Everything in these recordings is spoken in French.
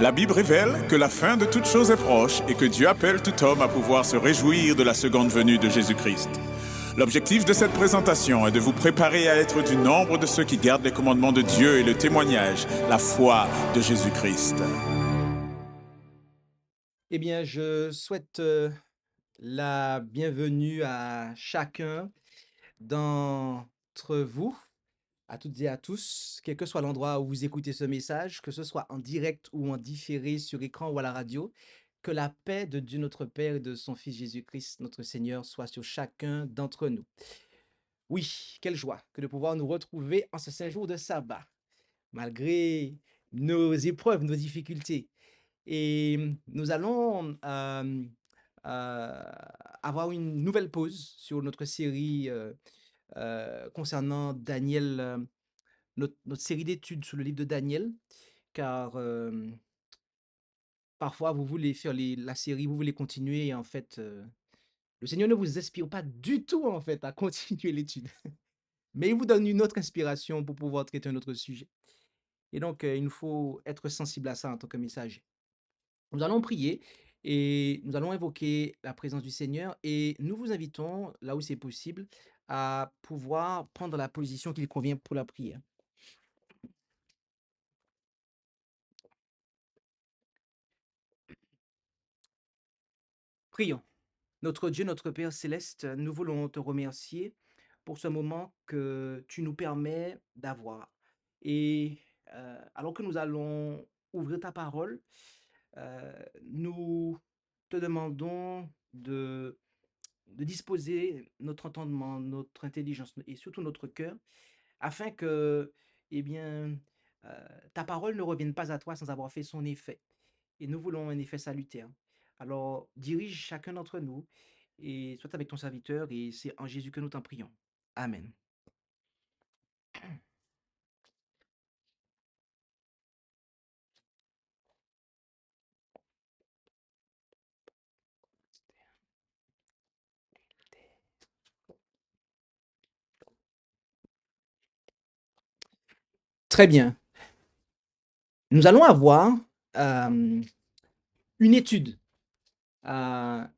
La Bible révèle que la fin de toute chose est proche et que Dieu appelle tout homme à pouvoir se réjouir de la seconde venue de Jésus-Christ. L'objectif de cette présentation est de vous préparer à être du nombre de ceux qui gardent les commandements de Dieu et le témoignage, la foi de Jésus-Christ. Eh bien, je souhaite la bienvenue à chacun d'entre vous, à toutes et à tous, quel que soit l'endroit où vous écoutez ce message, que ce soit en direct ou en différé sur écran ou à la radio. Que la paix de Dieu notre Père et de son Fils Jésus-Christ, notre Seigneur, soit sur chacun d'entre nous. Oui, quelle joie que de pouvoir nous retrouver en ce saint jour de sabbat, malgré nos épreuves, nos difficultés. Et nous allons avoir une nouvelle pause sur notre série concernant Daniel, notre série d'études sur le livre de Daniel, car parfois vous voulez faire la série, vous voulez continuer, et en fait, le Seigneur ne vous inspire pas du tout en fait à continuer l'étude, mais il vous donne une autre inspiration pour pouvoir traiter un autre sujet. Et donc, il nous faut être sensible à ça en tant que messager. Nous allons prier et nous allons invoquer la présence du Seigneur et nous vous invitons, là où c'est possible, à pouvoir prendre la position qu'il convient pour la prière. Prions. Notre Dieu, notre Père céleste, nous voulons te remercier pour ce moment que tu nous permets d'avoir. Et alors que nous allons ouvrir ta parole, nous te demandons de disposer notre entendement, notre intelligence et surtout notre cœur, afin que, eh bien, ta parole ne revienne pas à toi sans avoir fait son effet. Et nous voulons un effet salutaire. Alors, dirige chacun d'entre nous et sois avec ton serviteur, et c'est en Jésus que nous t'en prions. Amen. Très bien. Nous allons avoir une étude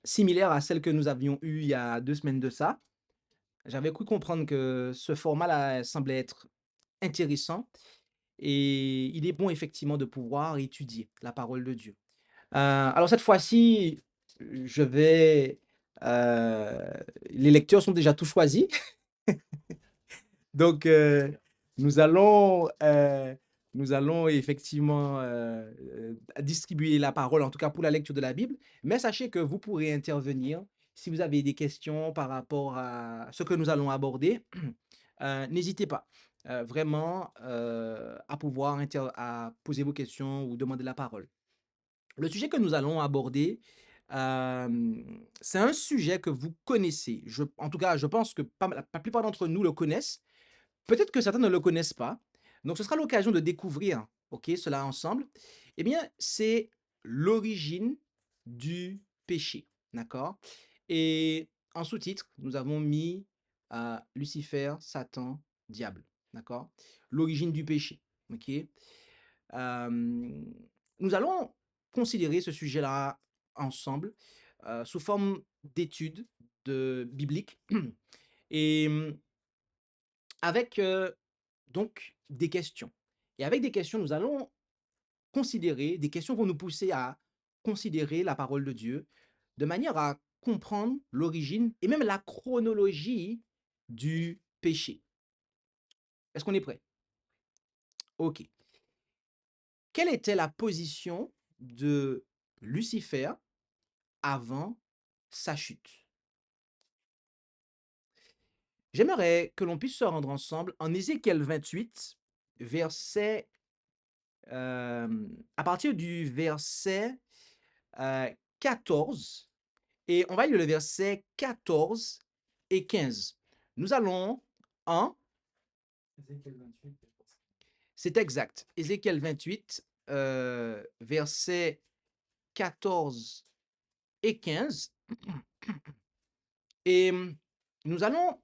similaire à celle que nous avions eue il y a 2 semaines de ça. J'avais cru comprendre que ce format-là semblait être intéressant et il est bon effectivement de pouvoir étudier la parole de Dieu. Alors cette fois-ci, je vais, heu, les lecteurs sont déjà tous choisis, donc nous allons, heu, nous allons effectivement, distribuer la parole, en tout cas pour la lecture de la Bible. Mais sachez que vous pourrez intervenir si vous avez des questions par rapport à ce que nous allons aborder. N'hésitez pas, vraiment, à poser vos questions ou demander la parole. Le sujet que nous allons aborder, c'est un sujet que vous connaissez. En tout cas, je pense que la plupart d'entre nous le connaissent. Peut-être que certains ne le connaissent pas. Donc ce sera l'occasion de découvrir, OK, cela ensemble. Eh bien, c'est l'origine du péché, d'accord? Et en sous-titre, nous avons mis, Lucifer, Satan, diable, d'accord? L'origine du péché, OK? Hem, Nous allons considérer ce sujet-là ensemble, sous forme d'études bibliques et avec, donc des questions. Et avec des questions, nous allons considérer des questions vont nous pousser à considérer la parole de Dieu, de manière à comprendre l'origine et même la chronologie du péché. Est-ce qu'on est prêt? OK. Quelle était la position de Lucifer avant sa chute? J'aimerais que l'on puisse se rendre ensemble en Ézéchiel 28, verset, à partir du verset, 14, et on va lire le verset 14 et 15. Nous allons en C'est exact, Ézéchiel 28, versets 14 et 15, et nous allons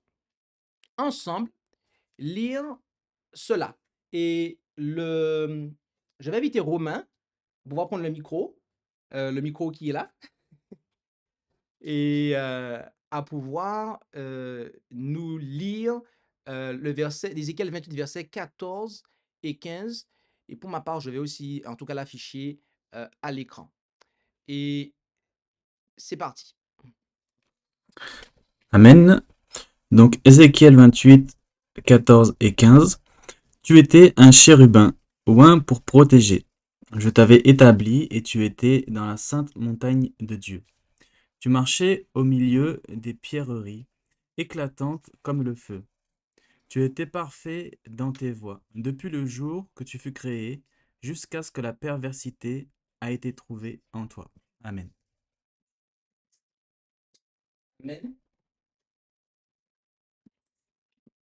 ensemble lire cela. Et je vais inviter Romain pouvoir prendre le micro qui est là, et à pouvoir nous lire le verset d'Ézéchiel 28, versets 14 et 15. Et pour ma part, je vais aussi, en tout cas, l'afficher à l'écran. Et c'est parti. Amen. Donc Ézéchiel 28, 14 et 15. Tu étais un chérubin, oint pour protéger. Je t'avais établi et tu étais dans la sainte montagne de Dieu. Tu marchais au milieu des pierreries, éclatantes comme le feu. Tu étais parfait dans tes voies, depuis le jour que tu fus créé, jusqu'à ce que la perversité a été trouvée en toi. Amen. Amen.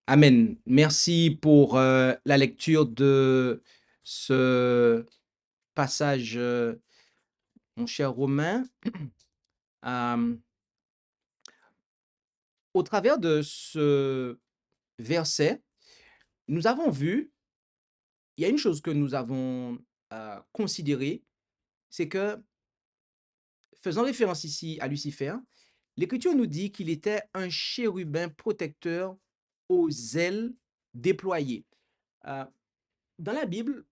Amen. Merci pour la lecture de ce passage, mon cher Romain. Euh, Au travers de ce verset, nous avons vu, il y a une chose que nous avons considérée, c'est que, faisant référence ici à Lucifer, l'Écriture nous dit qu'il était un chérubin protecteur aux ailes déployées. Euh, Dans la Bible,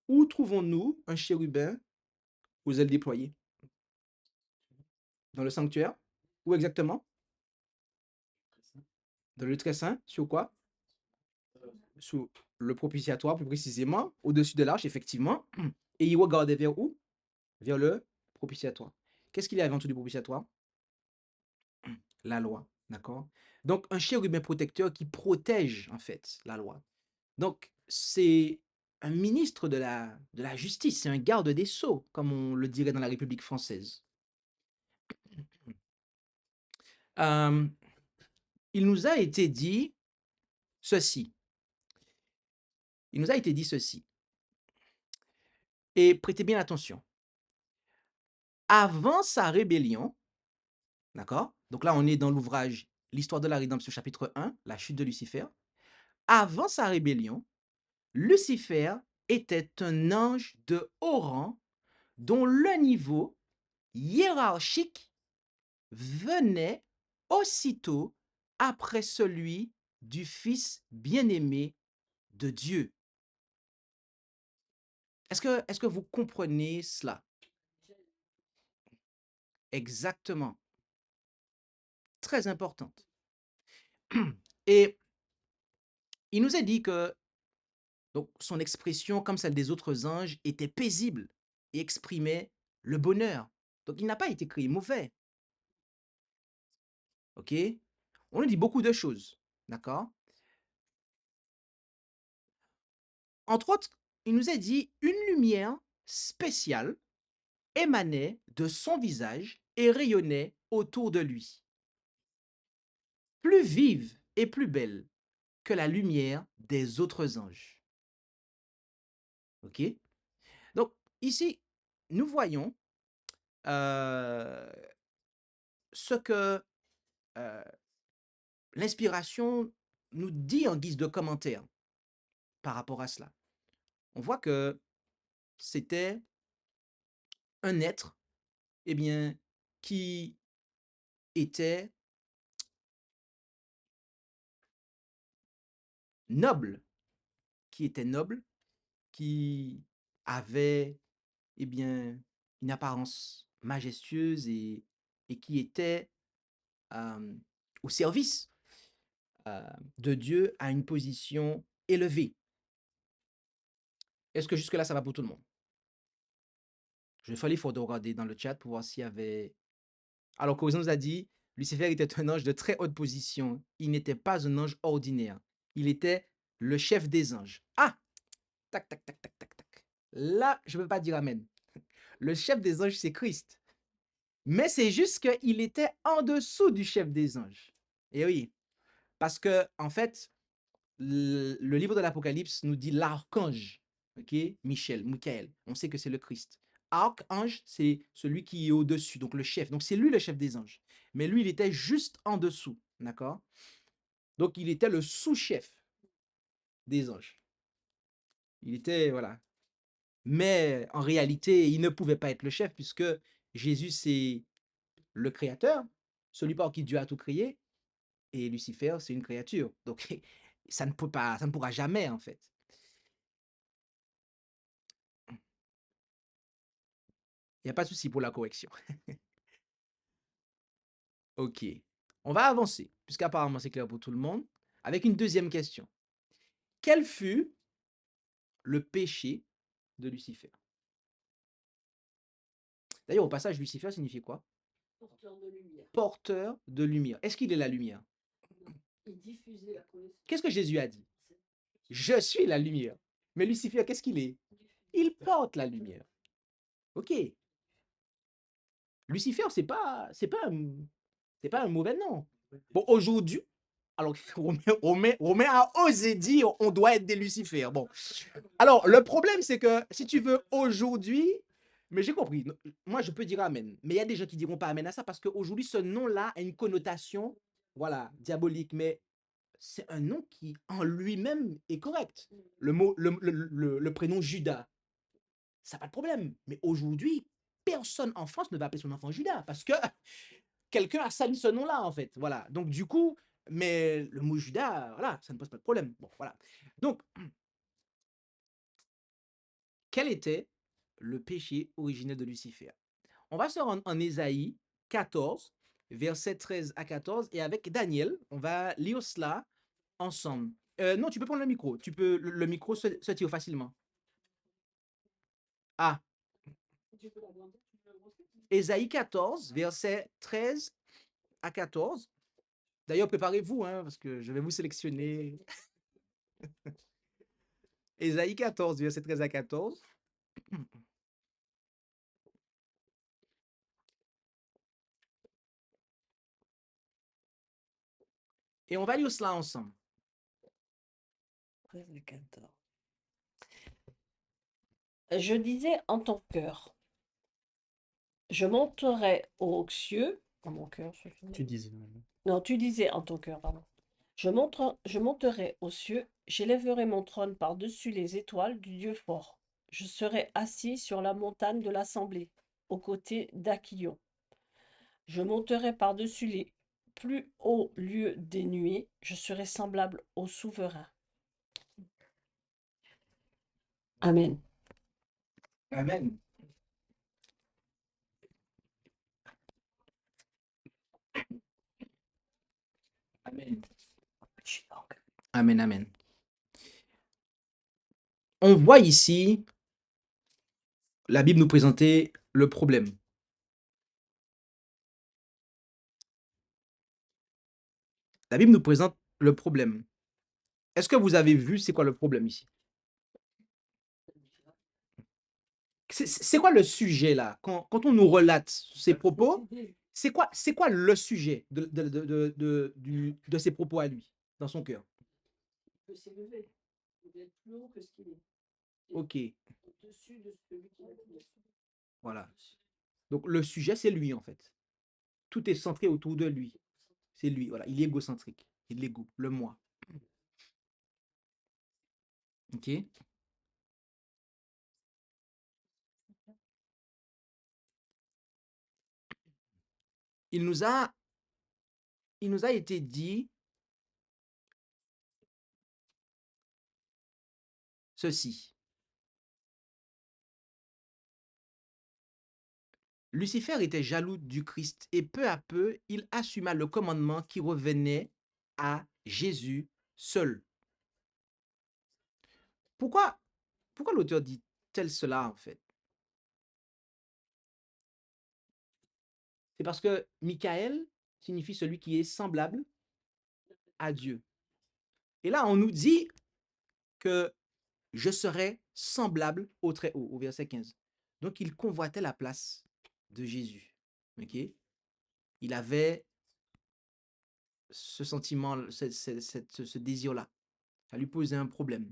où trouvons-nous un chérubin aux ailes déployées? Dans le sanctuaire? Où exactement? Dans le très saint? Sur quoi? Sous le propitiatoire, plus précisément, au-dessus de l'arche, effectivement. Et il regardait vers où? Vers le propitiatoire. Qu'est-ce qu'il y avait en dessous du propitiatoire? La loi, d'accord? Donc, un chérubin protecteur qui protège, en fait, la loi. Donc, c'est un ministre de la justice, c'est un garde des sceaux, comme on le dirait dans la République française. Euh, il nous a été dit ceci. Il nous a été dit ceci. Et prêtez bien attention. Avant sa rébellion, d'accord? Donc là, on est dans l'ouvrage L'histoire de la rédemption, chapitre 1, la chute de Lucifer. Avant sa rébellion, Lucifer était un ange de haut rang dont le niveau hiérarchique venait aussitôt après celui du Fils bien-aimé de Dieu. Est-ce que vous comprenez cela? Exactement. Très importante. Et il nous est dit que donc, son expression, comme celle des autres anges, était paisible et exprimait le bonheur. Donc, il n'a pas été créé mauvais. OK? On nous dit beaucoup de choses. D'accord? Entre autres, il nous est dit une lumière spéciale émanait de son visage et rayonnait autour de lui, plus vive et plus belle que la lumière des autres anges. OK? Donc, ici, nous voyons ce que l'inspiration nous dit en guise de commentaire par rapport à cela. On voit que c'était un être, eh bien, qui était noble, noble, qui avait, eh bien, une apparence majestueuse et qui était au service de Dieu à une position élevée. Est-ce que jusque-là, ça va pour tout le monde? Je vais faire l'effort de regarder dans le chat pour voir s'il y avait... Alors, Corizon nous a dit, Lucifer était un ange de très haute position. Il n'était pas un ange ordinaire. Il était le chef des anges. Ah! Tac, tac, tac, tac, tac, tac. Là, je ne peux pas dire amen. Le chef des anges, c'est Christ. Mais c'est juste qu'il était en dessous du chef des anges. Et oui, parce que, en fait, le livre de l'Apocalypse nous dit l'archange, ok, Michael. On sait que c'est le Christ. Archange, c'est celui qui est au-dessus, donc le chef. Donc c'est lui le chef des anges. Mais lui, il était juste en dessous, d'accord? Donc il était le sous-chef des anges. Il était, voilà. Mais en réalité, il ne pouvait pas être le chef puisque Jésus, c'est le créateur, celui par qui Dieu a tout créé, et Lucifer, c'est une créature. Donc, ça ne pourra jamais, en fait. Il n'y a pas de souci pour la correction. OK. On va avancer, puisqu'apparemment c'est clair pour tout le monde, avec une deuxième question. Quel fut le péché de Lucifer? D'ailleurs, au passage, Lucifer signifie quoi? Porteur de lumière. Porteur de lumière. Est-ce qu'il est la lumière? Il diffusait la connaissance. Qu'est-ce que Jésus a dit? Je suis la lumière. Mais Lucifer, qu'est-ce qu'il est? Il porte la lumière. OK. Lucifer, c'est pas un mauvais nom. Bon, aujourd'hui, alors Romain a osé dire on doit être des Lucifer. Bon, alors le problème c'est que si tu veux aujourd'hui, mais j'ai compris, moi je peux dire amen, mais il y a des gens qui diront pas amen à ça parce qu'aujourd'hui ce nom-là a une connotation, voilà, diabolique, mais c'est un nom qui en lui-même est correct. Le mot, le prénom Judas, ça n'a pas de problème, mais aujourd'hui, personne en France ne va appeler son enfant Judas parce que quelqu'un a sali ce nom-là, en fait. Voilà. Donc, du coup, mais le mot Judas, voilà, ça ne pose pas de problème. Bon, voilà. Donc, quel était le péché originel de Lucifer? On va se rendre en Ésaïe 14, versets 13 à 14, et avec Daniel, on va lire cela ensemble. Non, tu peux prendre le micro. Le micro se tire facilement. Ah, Ésaïe 14, versets 13 à 14. D'ailleurs, préparez-vous, hein, parce que je vais vous sélectionner. Ésaïe 14, verset 13 à 14. Et on va lire cela ensemble. 13 et 14. Je disais en ton cœur, je monterai aux cieux. En mon cœur, Tu disais. non, tu disais en ton cœur, pardon. Je monterai aux cieux, j'élèverai mon trône par-dessus les étoiles du Dieu fort. Je serai assis sur la montagne de l'assemblée, aux côtés d'Aquillon. Je monterai par-dessus les plus hauts lieux des nuées, je serai semblable au souverain. Amen. Amen. Amen. Amen, amen. On voit ici la Bible nous présenter le problème. La Bible nous présente le problème. Est-ce que vous avez vu c'est quoi le problème ici? C'est quoi le sujet là? Quand on nous relate ces propos, c'est quoi le sujet de ces propos à lui, dans son cœur? Il peut s'élever, il peut être plus haut que ce qu'il est. Ok, Au-dessus de celui qui l'a créé. voilà. Donc le sujet, c'est lui en fait. Tout est centré autour de lui. C'est lui, voilà. Il est égocentrique. Il est l'ego, le moi. Ok? Il nous a été dit ceci. Lucifer était jaloux du Christ et peu à peu, il assuma le commandement qui revenait à Jésus seul. Pourquoi l'auteur dit-elle cela en fait? C'est parce que Michael signifie celui qui est semblable à Dieu. Et là, on nous dit que je serai semblable au Très-Haut, au verset 15. Donc, il convoitait la place de Jésus. Ok? Il avait ce sentiment, ce désir-là. Ça lui posait un problème.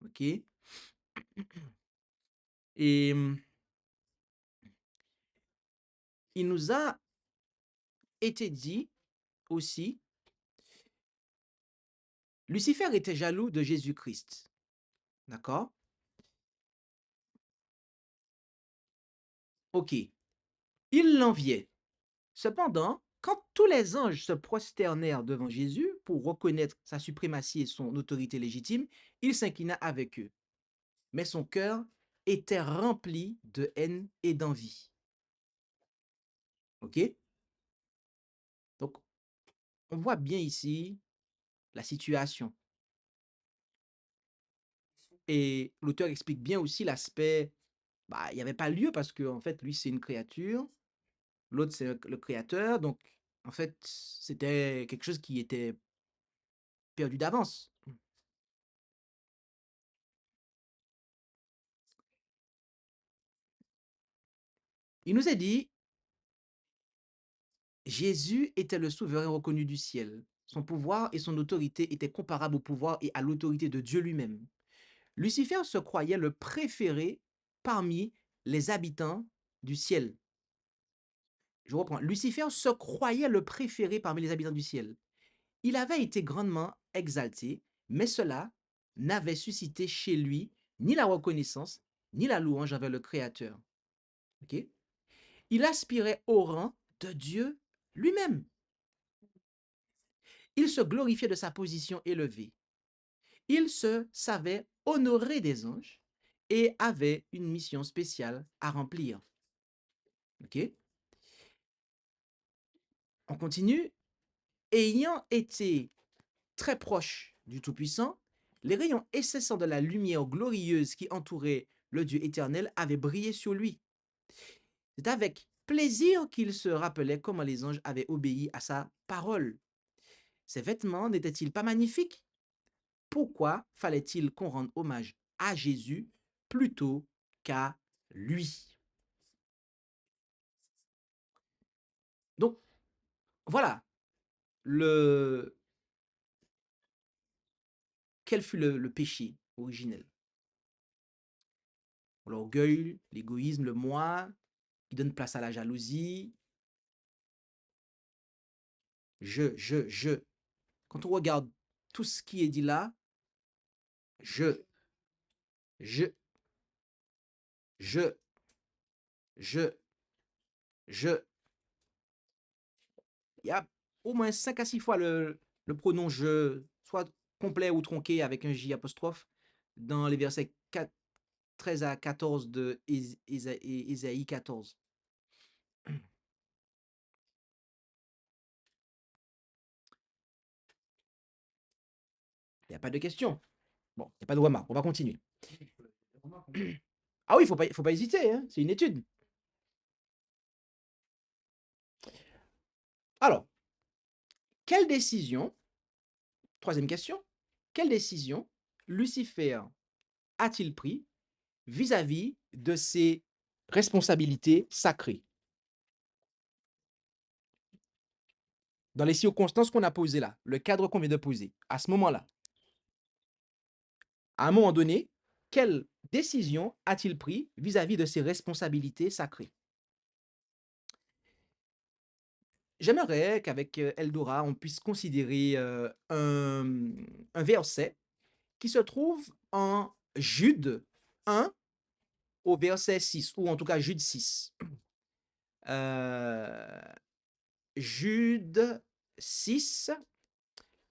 Ok? Et il nous a été dit aussi, Lucifer était jaloux de Jésus-Christ. D'accord? OK. Il l'enviait. Cependant, quand tous les anges se prosternèrent devant Jésus pour reconnaître sa suprématie et son autorité légitime, il s'inclina avec eux. Mais son cœur était rempli de haine et d'envie. OK? Donc, on voit bien ici la situation. Et l'auteur explique bien aussi l'aspect, il n'y avait pas lieu parce que en fait, lui, c'est une créature, l'autre, c'est le créateur. Donc, en fait, c'était quelque chose qui était perdu d'avance. Il nous est dit, Jésus était le souverain reconnu du ciel. Son pouvoir et son autorité étaient comparables au pouvoir et à l'autorité de Dieu lui-même. Lucifer se croyait le préféré parmi les habitants du ciel. Je reprends. Lucifer se croyait le préféré parmi les habitants du ciel. Il avait été grandement exalté, mais cela n'avait suscité chez lui ni la reconnaissance, ni la louange envers le Créateur. Ok? Il aspirait au rang de Dieu lui-même. Il se glorifiait de sa position élevée. Il se savait honoré des anges et avait une mission spéciale à remplir. Ok? On continue. Ayant été très proche du Tout-Puissant, les rayons incessants de la lumière glorieuse qui entourait le Dieu éternel avaient brillé sur lui. C'est avec plaisir qu'il se rappelait comment les anges avaient obéi à sa parole. Ses vêtements n'étaient-ils pas magnifiques? Pourquoi fallait-il qu'on rende hommage à Jésus plutôt qu'à lui? Donc, voilà, quel fut le péché originel? L'orgueil, l'égoïsme, le moi, qui donne place à la jalousie. Je. Quand on regarde tout ce qui est dit là, je, je, je, je, je. Il y a au moins 5 à 6 fois le pronom je, soit complet ou tronqué avec un J apostrophe, dans les versets 13 à 14 de Ésaïe 14. Il n'y a pas de question. Bon, il n'y a pas de remarque. On va continuer. Ah oui, faut pas hésiter, hein, c'est une étude. Alors, quelle décision, troisième question, quelle décision Lucifer a-t-il pris vis-à-vis de ses responsabilités sacrées? Dans les circonstances qu'on a posées là, le cadre qu'on vient de poser, à ce moment-là, à un moment donné, quelle décision a-t-il pris vis-à-vis de ses responsabilités sacrées? J'aimerais qu'avec Eldora, on puisse considérer un verset qui se trouve en Jude 1 au verset 6, ou en tout cas Jude 6. Jude 6,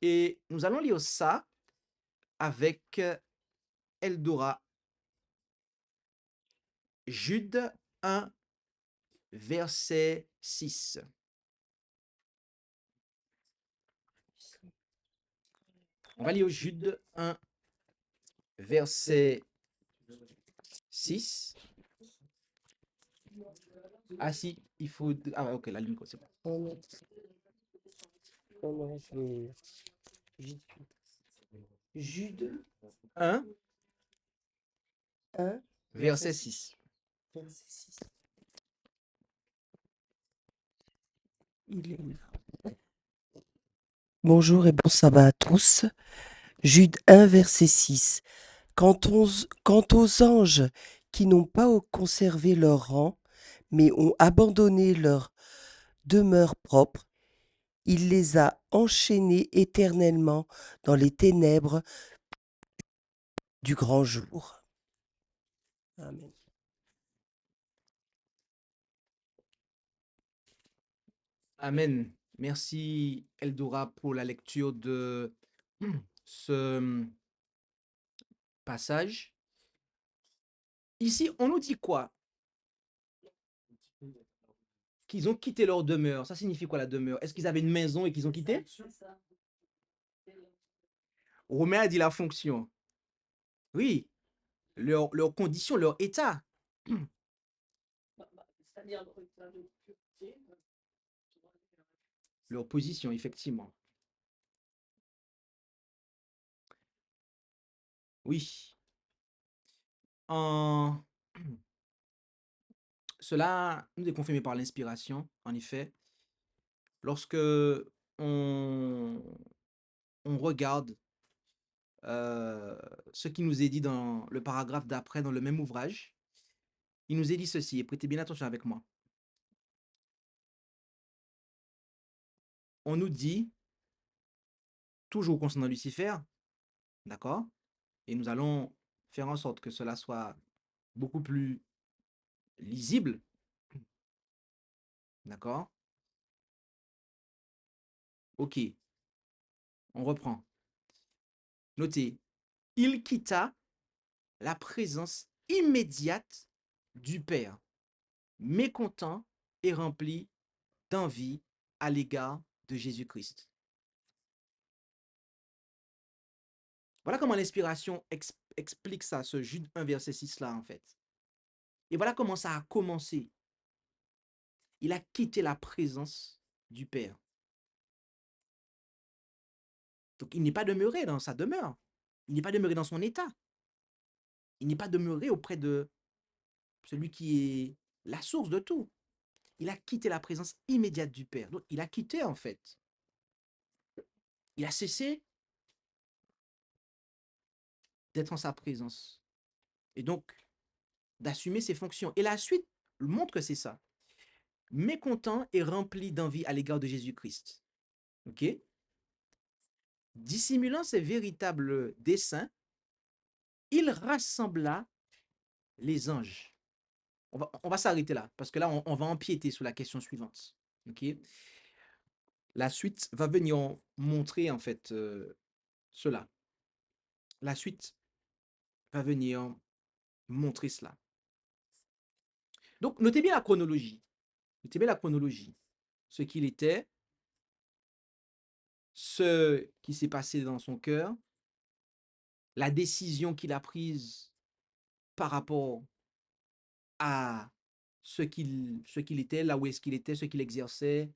et nous allons lire ça avec Eldora. Jude 1, verset 6. On va lire Jude 1, verset 6. Ah si, il faut... Ah ok, la ligne, c'est bon. Non, je vais... Jude 1, 1, verset 6. verset 6. Il est là. Bonjour et bon sabbat à tous. Jude 1, verset 6. Quant aux anges qui n'ont pas conservé leur rang, mais ont abandonné leur demeure propre, il les a enchaînés éternellement dans les ténèbres du grand jour. Amen. Amen. Merci, Eldora, pour la lecture de ce passage. Ici, on nous dit quoi? Qu'ils ont quitté leur demeure. Ça signifie quoi, la demeure? Est-ce qu'ils avaient une maison et qu'ils ont quitté? Romain a dit la fonction. Oui, leur condition, leur état, C'est-à-dire le état de pureté. leur position, effectivement. Oui. En... Cela nous est confirmé par l'inspiration, en effet. Lorsque on, on regarde ce qui nous est dit dans le paragraphe d'après, dans le même ouvrage, il nous est dit ceci, et prêtez bien attention avec moi. On nous dit, toujours concernant Lucifer, d'accord? Et nous allons faire en sorte que cela soit beaucoup plus lisible, d'accord? Ok, on reprend. Notez, il quitta la présence immédiate du Père, mécontent et rempli d'envie à l'égard de Jésus-Christ. Voilà comment l'inspiration explique ça, ce Jude 1, verset 6 là, en fait. Et voilà comment ça a commencé. Il a quitté la présence du Père. Donc il n'est pas demeuré dans sa demeure. Il n'est pas demeuré dans son état. Il n'est pas demeuré auprès de celui qui est la source de tout. Il a quitté la présence immédiate du Père. Donc il a quitté, en fait. Il a cessé d'être en sa présence. Et donc, d'assumer ses fonctions. Et la suite montre que c'est ça. Mécontent et rempli d'envie à l'égard de Jésus-Christ. OK? Dissimulant ses véritables desseins, il rassembla les anges. On va s'arrêter là, parce que là, on va empiéter sur la question suivante. OK? La suite va venir montrer, en fait, cela. La suite va venir montrer cela. Donc, notez bien la chronologie. Notez bien la chronologie. Ce qu'il était, ce qui s'est passé dans son cœur, la décision qu'il a prise par rapport à ce qu'il était, là où est-ce qu'il était, ce qu'il exerçait,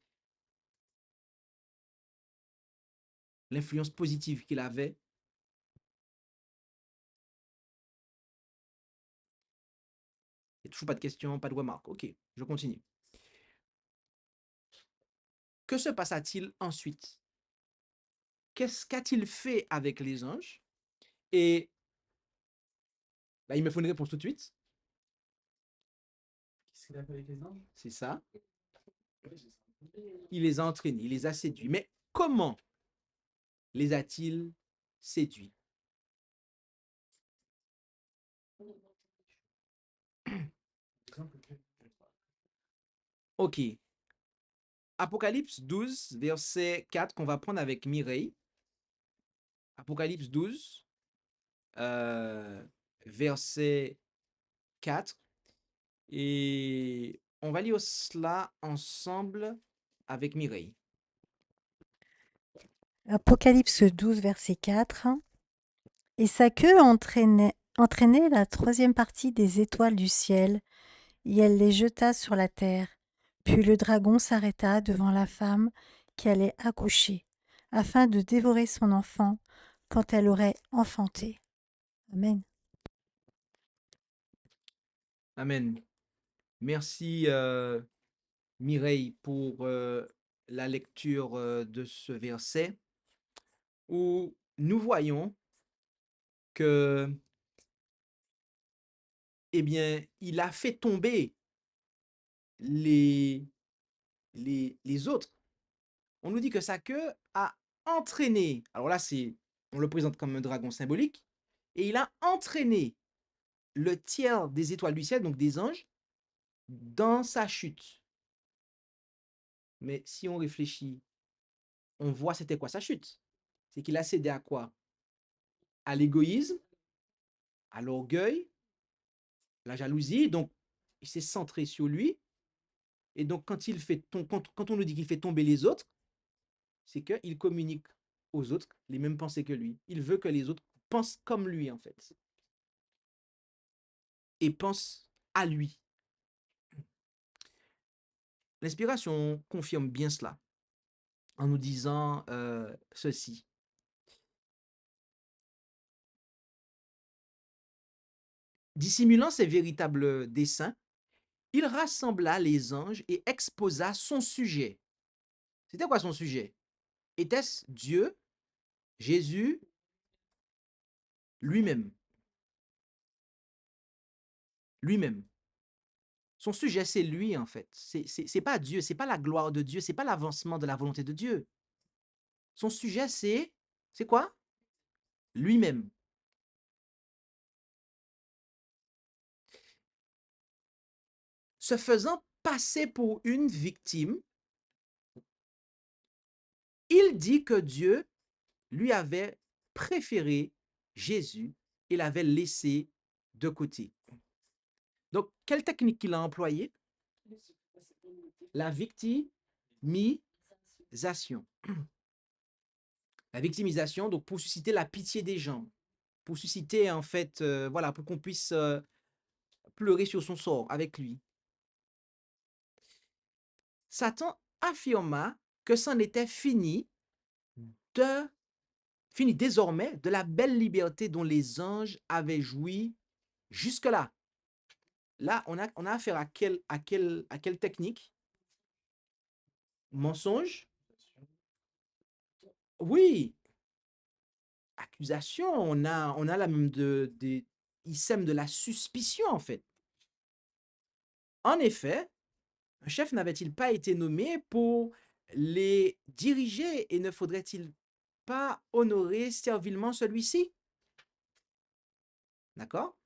l'influence positive qu'il avait. Il n'y a toujours pas de questions, pas de remarques. Ok, je continue. Que se passa-t-il ensuite? Qu'est-ce qu'a-t-il fait avec les anges? Et là, il me faut une réponse tout de suite. Qu'est-ce qu'il a fait avec les anges? C'est ça. Il les a entraînés, il les a séduits. Mais comment les a-t-il séduits? Ok. Apocalypse 12, verset 4, qu'on va prendre avec Mireille. Apocalypse 12, verset 4. Et on va lire cela ensemble avec Mireille. Apocalypse 12, verset 4. Et sa queue entraînait la troisième partie des étoiles du ciel, et elle les jeta sur la terre. Puis le dragon s'arrêta devant la femme qui allait accoucher, afin de dévorer son enfant quand elle aurait enfanté. Amen. Amen. Merci Mireille pour la lecture de ce verset où nous voyons que, eh bien, il a fait tomber les autres. On nous dit que sa queue a entraîné, alors là, on le présente comme un dragon symbolique, et il a entraîné le tiers des étoiles du ciel, donc des anges, dans sa chute. Mais si on réfléchit, on voit c'était quoi sa chute. C'est qu'il a cédé à quoi? À l'égoïsme, à l'orgueil, la jalousie. Donc, il s'est centré sur lui. Et donc, quand on nous dit qu'il fait tomber les autres, c'est qu'il communique aux autres les mêmes pensées que lui. Il veut que les autres pensent comme lui, en fait, et pensent à lui. L'inspiration confirme bien cela en nous disant ceci. Dissimulant ses véritables desseins, il rassembla les anges et exposa son sujet. C'était quoi son sujet? Était-ce Dieu, Jésus, lui-même? Lui-même. Son sujet, c'est lui, en fait. C'est pas Dieu, c'est pas la gloire de Dieu, c'est pas l'avancement de la volonté de Dieu. Son sujet, c'est quoi? Lui-même. Se faisant passer pour une victime, il dit que Dieu lui avait préféré Jésus et l'avait laissé de côté. Donc, quelle technique qu'il a employée? La victimisation. La victimisation, donc pour susciter la pitié des gens, pour susciter en fait, voilà, pour qu'on puisse pleurer sur son sort avec lui. Satan affirma que c'en était fini désormais de la belle liberté dont les anges avaient joui jusque-là. Là, on a affaire à quelle technique? Mensonge? Oui. Accusation, on a là même il sème de la suspicion en fait. En effet, un chef n'avait-il pas été nommé pour les diriger et ne faudrait-il pas honorer servilement celui-ci? D'accord?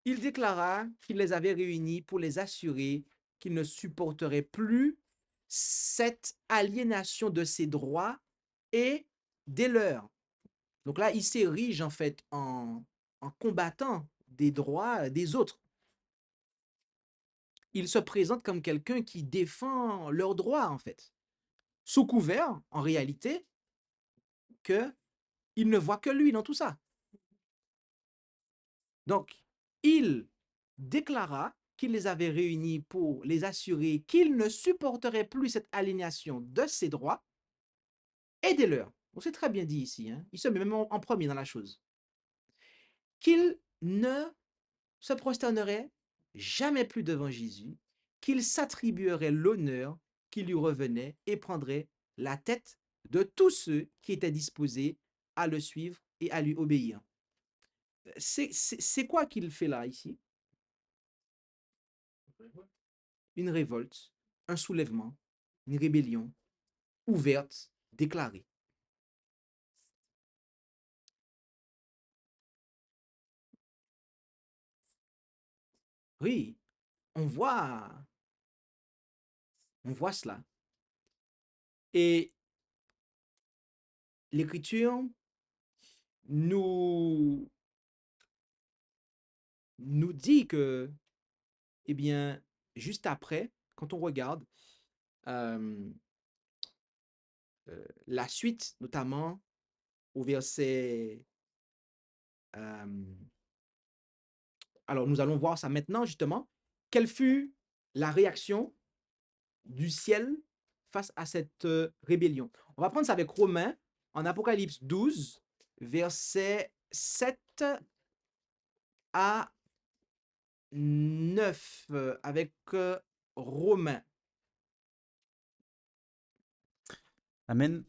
Il déclara qu'il les avait réunis pour les assurer qu'il ne supporterait plus cette aliénation de ses droits et des leurs. Donc là, il s'érige en fait en combattant des droits des autres. Il se présente comme quelqu'un qui défend leurs droits en fait, sous couvert, en réalité, qu'il ne voit que lui dans tout ça. Donc, il déclara qu'il les avait réunis pour les assurer qu'il ne supporterait plus cette aliénation de ses droits et des leurs. On c'est très bien dit ici, hein? Il se met même en premier dans la chose. Qu'il ne se prosternerait jamais plus devant Jésus, qu'il s'attribuerait l'honneur qui lui revenait et prendrait la tête de tous ceux qui étaient disposés à le suivre et à lui obéir. C'est quoi qu'il fait là, ici? Une révolte, un soulèvement, une rébellion ouverte, déclarée. Oui, on voit cela. Et l'Écriture nous dit que, eh bien, juste après, quand on regarde la suite, notamment au verset... alors, nous allons voir ça maintenant, justement. Quelle fut la réaction du ciel face à cette rébellion? On va prendre ça avec Romains, en Apocalypse 12, versets 7 à 9, avec Romains. Amen.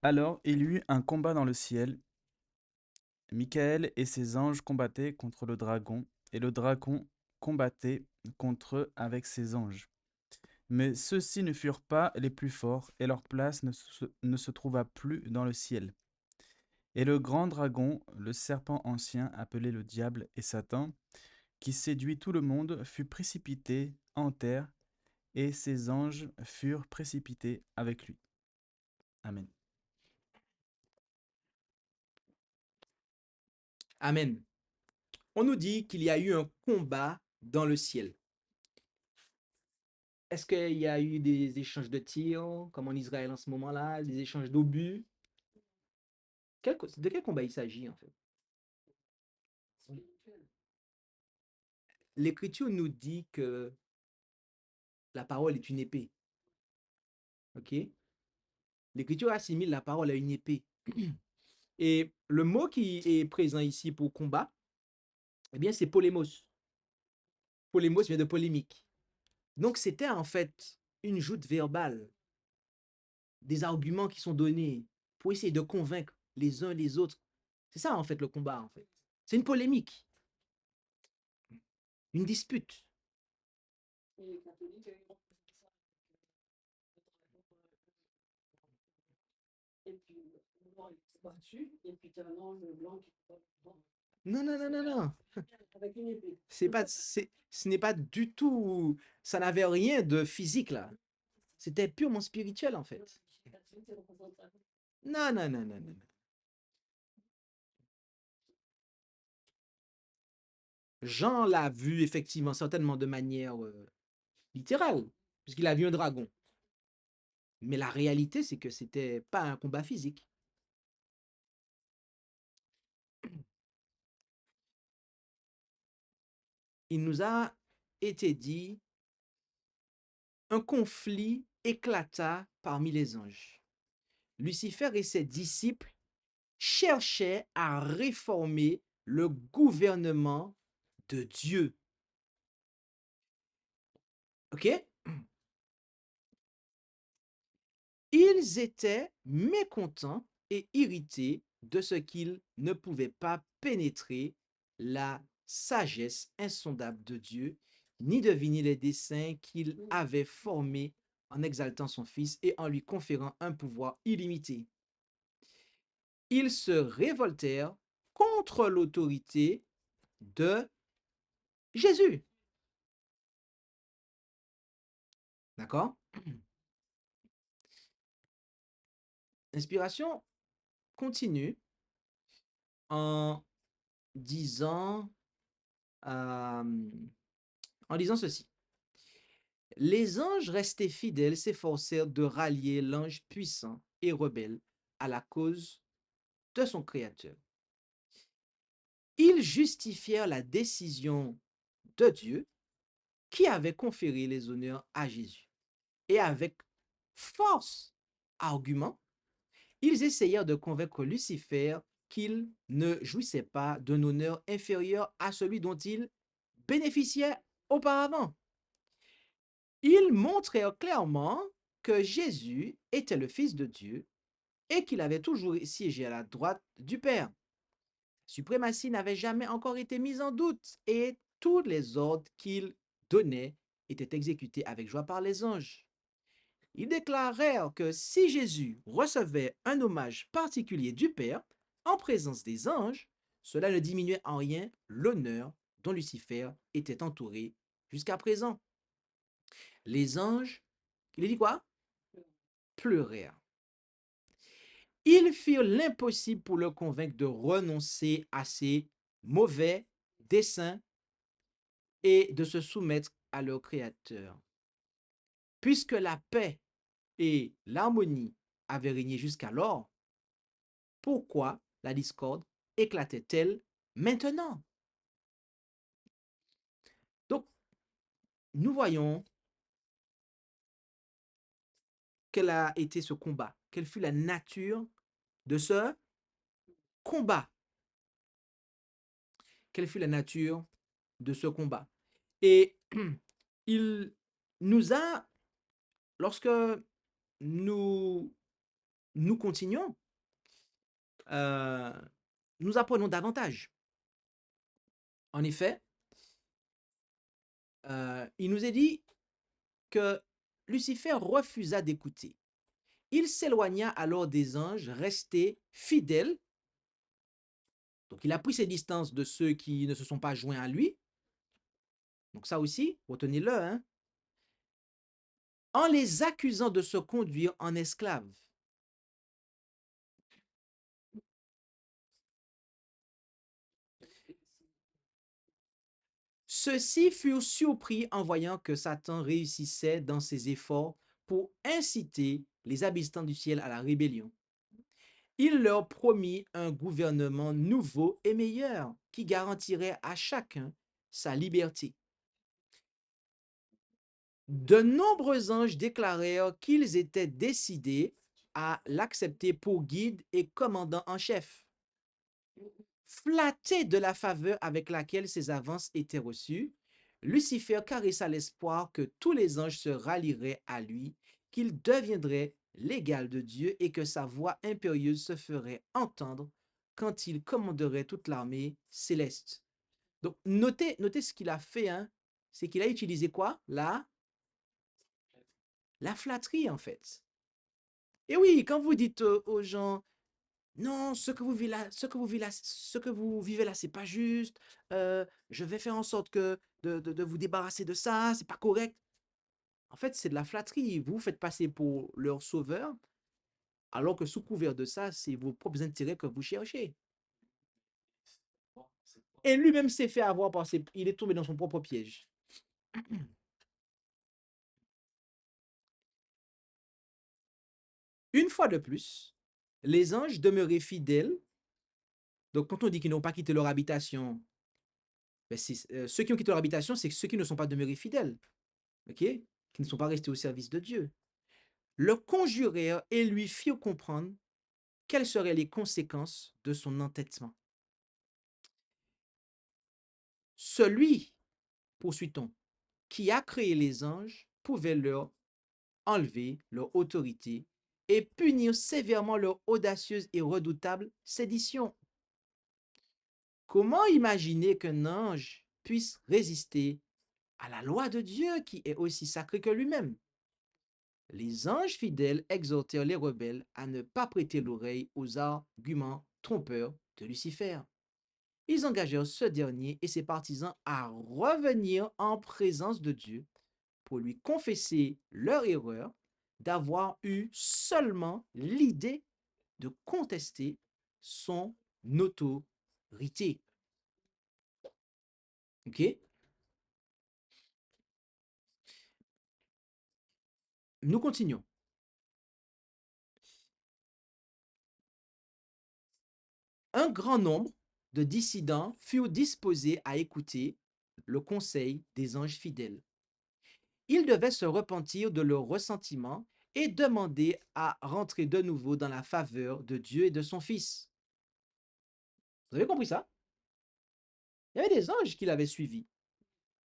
Alors il y eut un combat dans le ciel. Michael et ses anges combattaient contre le dragon, et le dragon combattait contre eux avec ses anges. Mais ceux-ci ne furent pas les plus forts, et leur place ne se trouva plus dans le ciel. Et le grand dragon, le serpent ancien, appelé le diable et Satan, qui séduit tout le monde, fut précipité en terre, et ses anges furent précipités avec lui. Amen. Amen. On nous dit qu'il y a eu un combat dans le ciel. Est-ce qu'il y a eu des échanges de tirs, comme en Israël en ce moment-là, des échanges d'obus? De quel combat il s'agit en fait? L'Écriture nous dit que la parole est une épée. Ok? L'Écriture assimile la parole à une épée. Et le mot qui est présent ici pour combat, eh bien, c'est polémos. Polémos vient de polémique. Donc, c'était en fait une joute verbale, des arguments qui sont donnés pour essayer de convaincre les uns les autres. C'est ça, en fait, le combat, en fait. C'est une polémique, une dispute. Non, non, non, non, non. Ce n'est pas du tout, ça n'avait rien de physique là. C'était purement spirituel en fait. Non, non, non, non, non. Jean l'a vu effectivement, certainement de manière littérale, puisqu'il a vu un dragon. Mais la réalité, c'est que c'était pas un combat physique. Il nous a été dit, un conflit éclata parmi les anges. Lucifer et ses disciples cherchaient à réformer le gouvernement de Dieu. OK? Ils étaient mécontents et irrités de ce qu'ils ne pouvaient pas pénétrer la sagesse insondable de Dieu, ni deviner les desseins qu'il avait formés en exaltant son Fils et en lui conférant un pouvoir illimité. Ils se révoltèrent contre l'autorité de Jésus. D'accord? L'inspiration continue en disant, en disant ceci. Les anges restés fidèles s'efforcèrent de rallier l'ange puissant et rebelle à la cause de son Créateur. Ils justifièrent la décision de Dieu qui avait conféré les honneurs à Jésus. Et avec force argument, ils essayèrent de convaincre Lucifer qu'il ne jouissait pas d'un honneur inférieur à celui dont il bénéficiait auparavant. Ils montrèrent clairement que Jésus était le Fils de Dieu et qu'il avait toujours siégé à la droite du Père. La suprématie n'avait jamais encore été mise en doute et tous les ordres qu'il donnait étaient exécutés avec joie par les anges. Ils déclarèrent que si Jésus recevait un hommage particulier du Père en présence des anges, cela ne diminuait en rien l'honneur dont Lucifer était entouré jusqu'à présent. Les anges, il dit quoi? Pleurèrent. Ils firent l'impossible pour le convaincre de renoncer à ses mauvais desseins et de se soumettre à leur Créateur. Puisque la paix et l'harmonie avaient régné jusqu'alors, pourquoi la discorde éclatait-elle maintenant? Donc, nous voyons quel a été ce combat, quelle fut la nature de ce combat. Quelle fut la nature de ce combat? Et il nous a, lorsque nous continuons, nous apprenons davantage. En effet, il nous est dit que Lucifer refusa d'écouter. Il s'éloigna alors des anges restés fidèles. Donc, il a pris ses distances de ceux qui ne se sont pas joints à lui. Donc, ça aussi, retenez-le, hein? en les accusant de se conduire en esclaves. Ceux-ci furent surpris en voyant que Satan réussissait dans ses efforts pour inciter les habitants du ciel à la rébellion. Il leur promit un gouvernement nouveau et meilleur qui garantirait à chacun sa liberté. De nombreux anges déclarèrent qu'ils étaient décidés à l'accepter pour guide et commandant en chef. Flatté de la faveur avec laquelle ses avances étaient reçues, Lucifer caressa l'espoir que tous les anges se rallieraient à lui, qu'il deviendrait l'égal de Dieu et que sa voix impérieuse se ferait entendre quand il commanderait toute l'armée céleste. Donc, notez ce qu'il a fait, hein, c'est qu'il a utilisé quoi? La flatterie, en fait. Et oui, quand vous dites aux gens, non, ce que vous vivez là, c'est pas juste. Je vais faire en sorte de vous débarrasser de ça, c'est pas correct. En fait, c'est de la flatterie. Vous vous faites passer pour leur sauveur, alors que sous couvert de ça, c'est vos propres intérêts que vous cherchez. Et lui-même s'est fait avoir par il est tombé dans son propre piège. Une fois de plus, les anges demeuraient fidèles. Donc, quand on dit qu'ils n'ont pas quitté leur habitation, ben, ceux qui ont quitté leur habitation, c'est ceux qui ne sont pas demeurés fidèles, ok? Qui ne sont pas restés au service de Dieu. Le conjurèrent et lui firent comprendre quelles seraient les conséquences de son entêtement. Celui, poursuit-on, qui a créé les anges pouvait leur enlever leur autorité et punir sévèrement leur audacieuse et redoutable sédition. Comment imaginer qu'un ange puisse résister à la loi de Dieu qui est aussi sacrée que lui-même? Les anges fidèles exhortèrent les rebelles à ne pas prêter l'oreille aux arguments trompeurs de Lucifer. Ils engagèrent ce dernier et ses partisans à revenir en présence de Dieu pour lui confesser leur erreur d'avoir eu seulement l'idée de contester son autorité. Ok? Nous continuons. Un grand nombre de dissidents furent disposés à écouter le conseil des anges fidèles. Ils devaient se repentir de leur ressentiment et demander à rentrer de nouveau dans la faveur de Dieu et de son Fils. Vous avez compris ça? Il y avait des anges qui l'avaient suivi,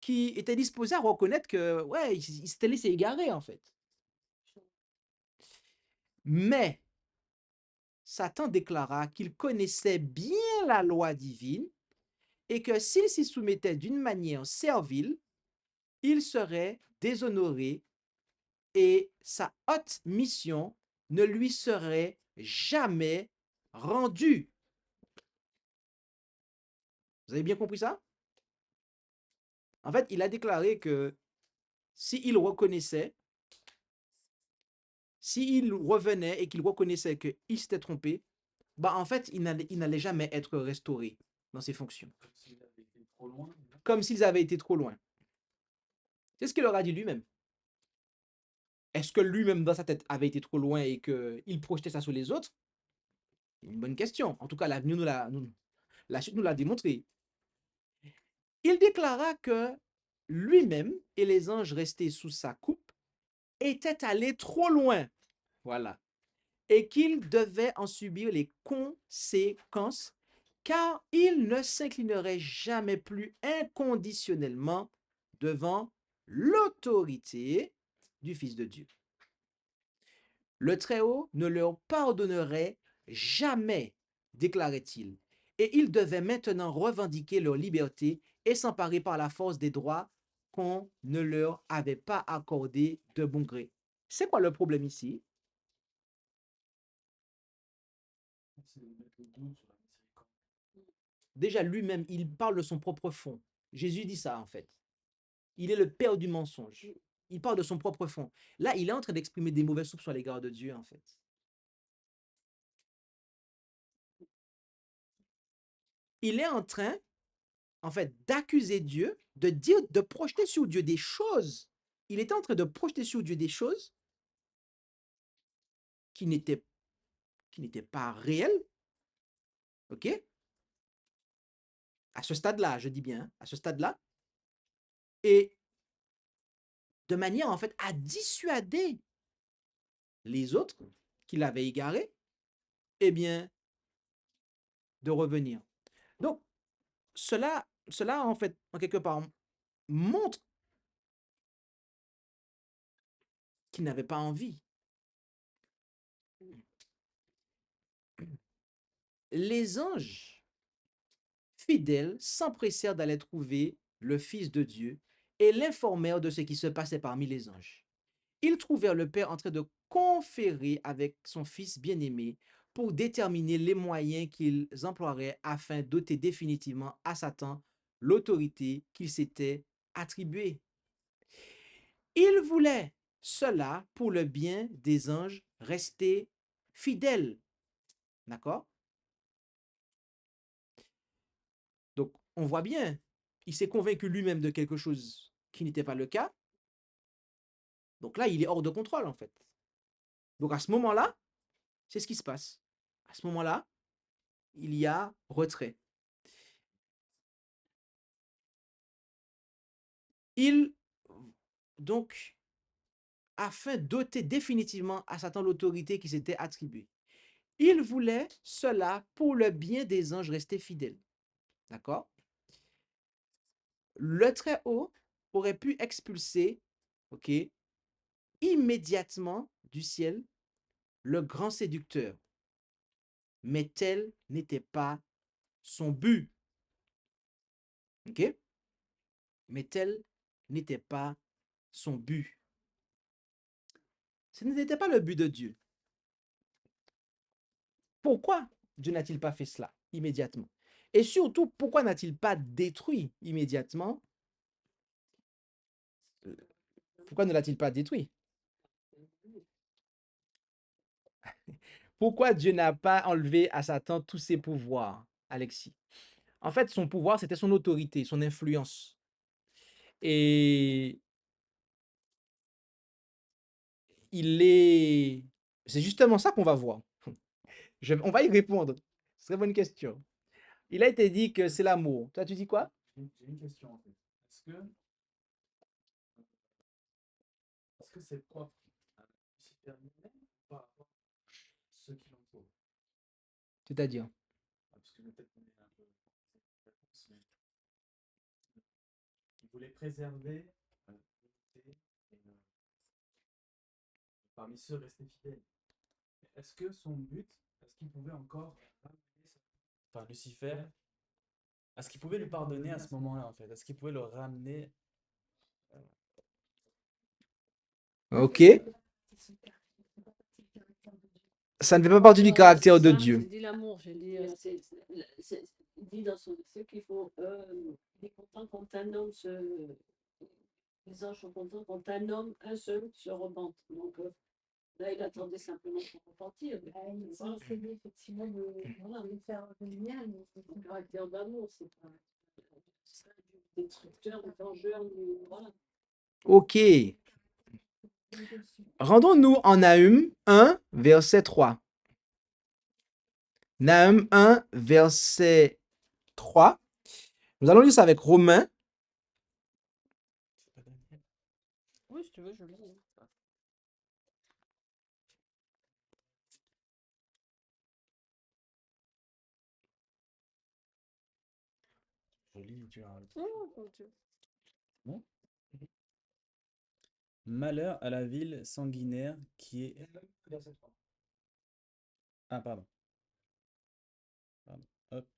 qui étaient disposés à reconnaître que, ouais, ils s'étaient laissés égarer en fait. Mais Satan déclara qu'il connaissait bien la loi divine et que s'il s'y soumettait d'une manière servile, il serait déshonoré et sa haute mission ne lui serait jamais rendue. Vous avez bien compris ça? En fait, il a déclaré que s'il reconnaissait, s'il revenait et qu'il reconnaissait qu'il s'était trompé, bah en fait, il n'allait jamais être restauré dans ses fonctions. Comme s'ils avaient été trop loin. C'est ce qu'il leur a dit lui-même. Est-ce que lui-même dans sa tête avait été trop loin et qu'il projetait ça sur les autres? Une bonne question. En tout cas, l'avenir la suite nous l'a démontré. Il déclara que lui-même et les anges restés sous sa coupe étaient allés trop loin. Voilà. Et qu'il devait en subir les conséquences, car il ne s'inclinerait jamais plus inconditionnellement devant l'autorité du Fils de Dieu. Le Très-Haut ne leur pardonnerait jamais, déclarait-il, et ils devaient maintenant revendiquer leur liberté et s'emparer par la force des droits qu'on ne leur avait pas accordés de bon gré. C'est quoi le problème ici? Déjà, lui-même, il parle de son propre fond. Jésus dit ça, en fait. Il est le père du mensonge. Il parle de son propre fond. Là, il est en train d'exprimer des mauvais soupçons à l'égard de Dieu, en fait. Il est en train, en fait, d'accuser Dieu, de dire, de projeter sur Dieu des choses. Il était en train de projeter sur Dieu des choses qui n'étaient pas réelles, ok? À ce stade-là, je dis bien, hein, à ce stade-là, et de manière, en fait, à dissuader les autres qui l'avaient égaré, eh bien, de revenir. Donc, cela, en fait, en quelque part, montre qu'il n'avait pas envie. Les anges fidèles s'empressèrent d'aller trouver le Fils de Dieu et l'informèrent de ce qui se passait parmi les anges. Ils trouvèrent le Père en train de conférer avec son Fils bien-aimé pour déterminer les moyens qu'ils emploieraient afin d'ôter définitivement à Satan l'autorité qu'il s'était attribuée. Ils voulaient cela pour le bien des anges restés fidèles. D'accord? Donc, on voit bien, il s'est convaincu lui-même de quelque chose qui n'était pas le cas. Donc là, il est hors de contrôle, en fait. Donc à ce moment-là, c'est ce qui se passe. À ce moment-là, il y a retrait. Il, donc, afin d'ôter définitivement à Satan l'autorité qui s'était attribuée, il voulait cela pour le bien des anges restés fidèles. D'accord? Le Très-Haut aurait pu expulser, ok, immédiatement du ciel le grand séducteur, mais tel n'était pas son but. Ok? Mais tel n'était pas son but. Ce n'était pas le but de Dieu. Pourquoi Dieu n'a-t-il pas fait cela immédiatement? Et surtout, pourquoi n'a-t-il pas détruit immédiatement? Pourquoi ne l'a-t-il pas détruit? Pourquoi Dieu n'a pas enlevé à Satan tous ses pouvoirs, Alexis? En fait, son pouvoir, c'était son autorité, son influence. Et il est... C'est justement ça qu'on va voir. On va y répondre. Très bonne question. Il a été dit que c'est l'amour. Toi, tu dis quoi? J'ai une question en fait. Est-ce que c'est propre à Lucifer lui-même ou par rapport à ceux qui l'entourent? C'est-à-dire? Parce que peut-être qu'on est un peu réponse, mais il voulait préserver l'unité et parmi ceux restés fidèles. Est-ce que son but, est-ce qu'il pouvait encore ramener enfin, Lucifer, est-ce qu'il pouvait lui pardonner à ce moment-là en fait? Est-ce qu'il pouvait le ramener? Ok. Ça ne fait pas partie du caractère de Dieu. J'ai dit l'amour, j'ai dit, il dit dans son verset qu'il faut, il est content quand un homme les anges sont contents quand un homme, un seul, se repente. Donc là, il attendait simplement pour repentir. Ils ont essayé effectivement de faire revenir. Le caractère d'amour, c'est pas du destructeur, du vengeur, voilà. Ok. Rendons-nous en Nahum 1, verset 3. Nahum 1, verset 3. Nous allons lire ça avec Romains. Oui, si tu veux, je lis. Je lis, tu as... Oh, mon Dieu. Bon. Malheur à la ville sanguinaire qui est. Ah, pardon. Pardon. Hop.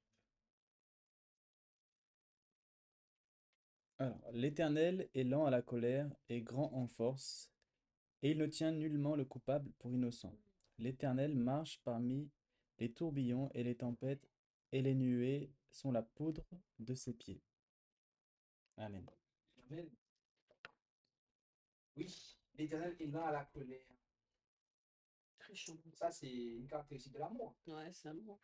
Alors, l'Éternel est lent à la colère et grand en force, et il ne tient nullement le coupable pour innocent. L'Éternel marche parmi les tourbillons et les tempêtes, et les nuées sont la poudre de ses pieds. Amen. L'Éternel est lent à la colère. Très chaud. Ça, c'est une caractéristique de l'amour. Ouais, c'est amour.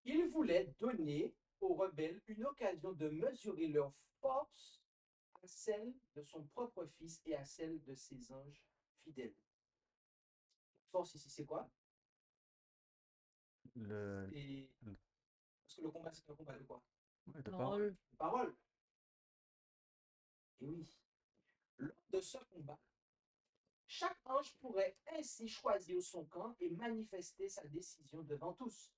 Il voulait donner aux rebelles une occasion de mesurer leur force à celle de son propre fils et à celle de ses anges fidèles. Force ici, c'est quoi? Le... C'est... Parce que le combat, c'est un combat de quoi? Ouais, de Parole. De parole. Et oui, lors de ce combat, chaque ange pourrait ainsi choisir son camp et manifester sa décision devant tous.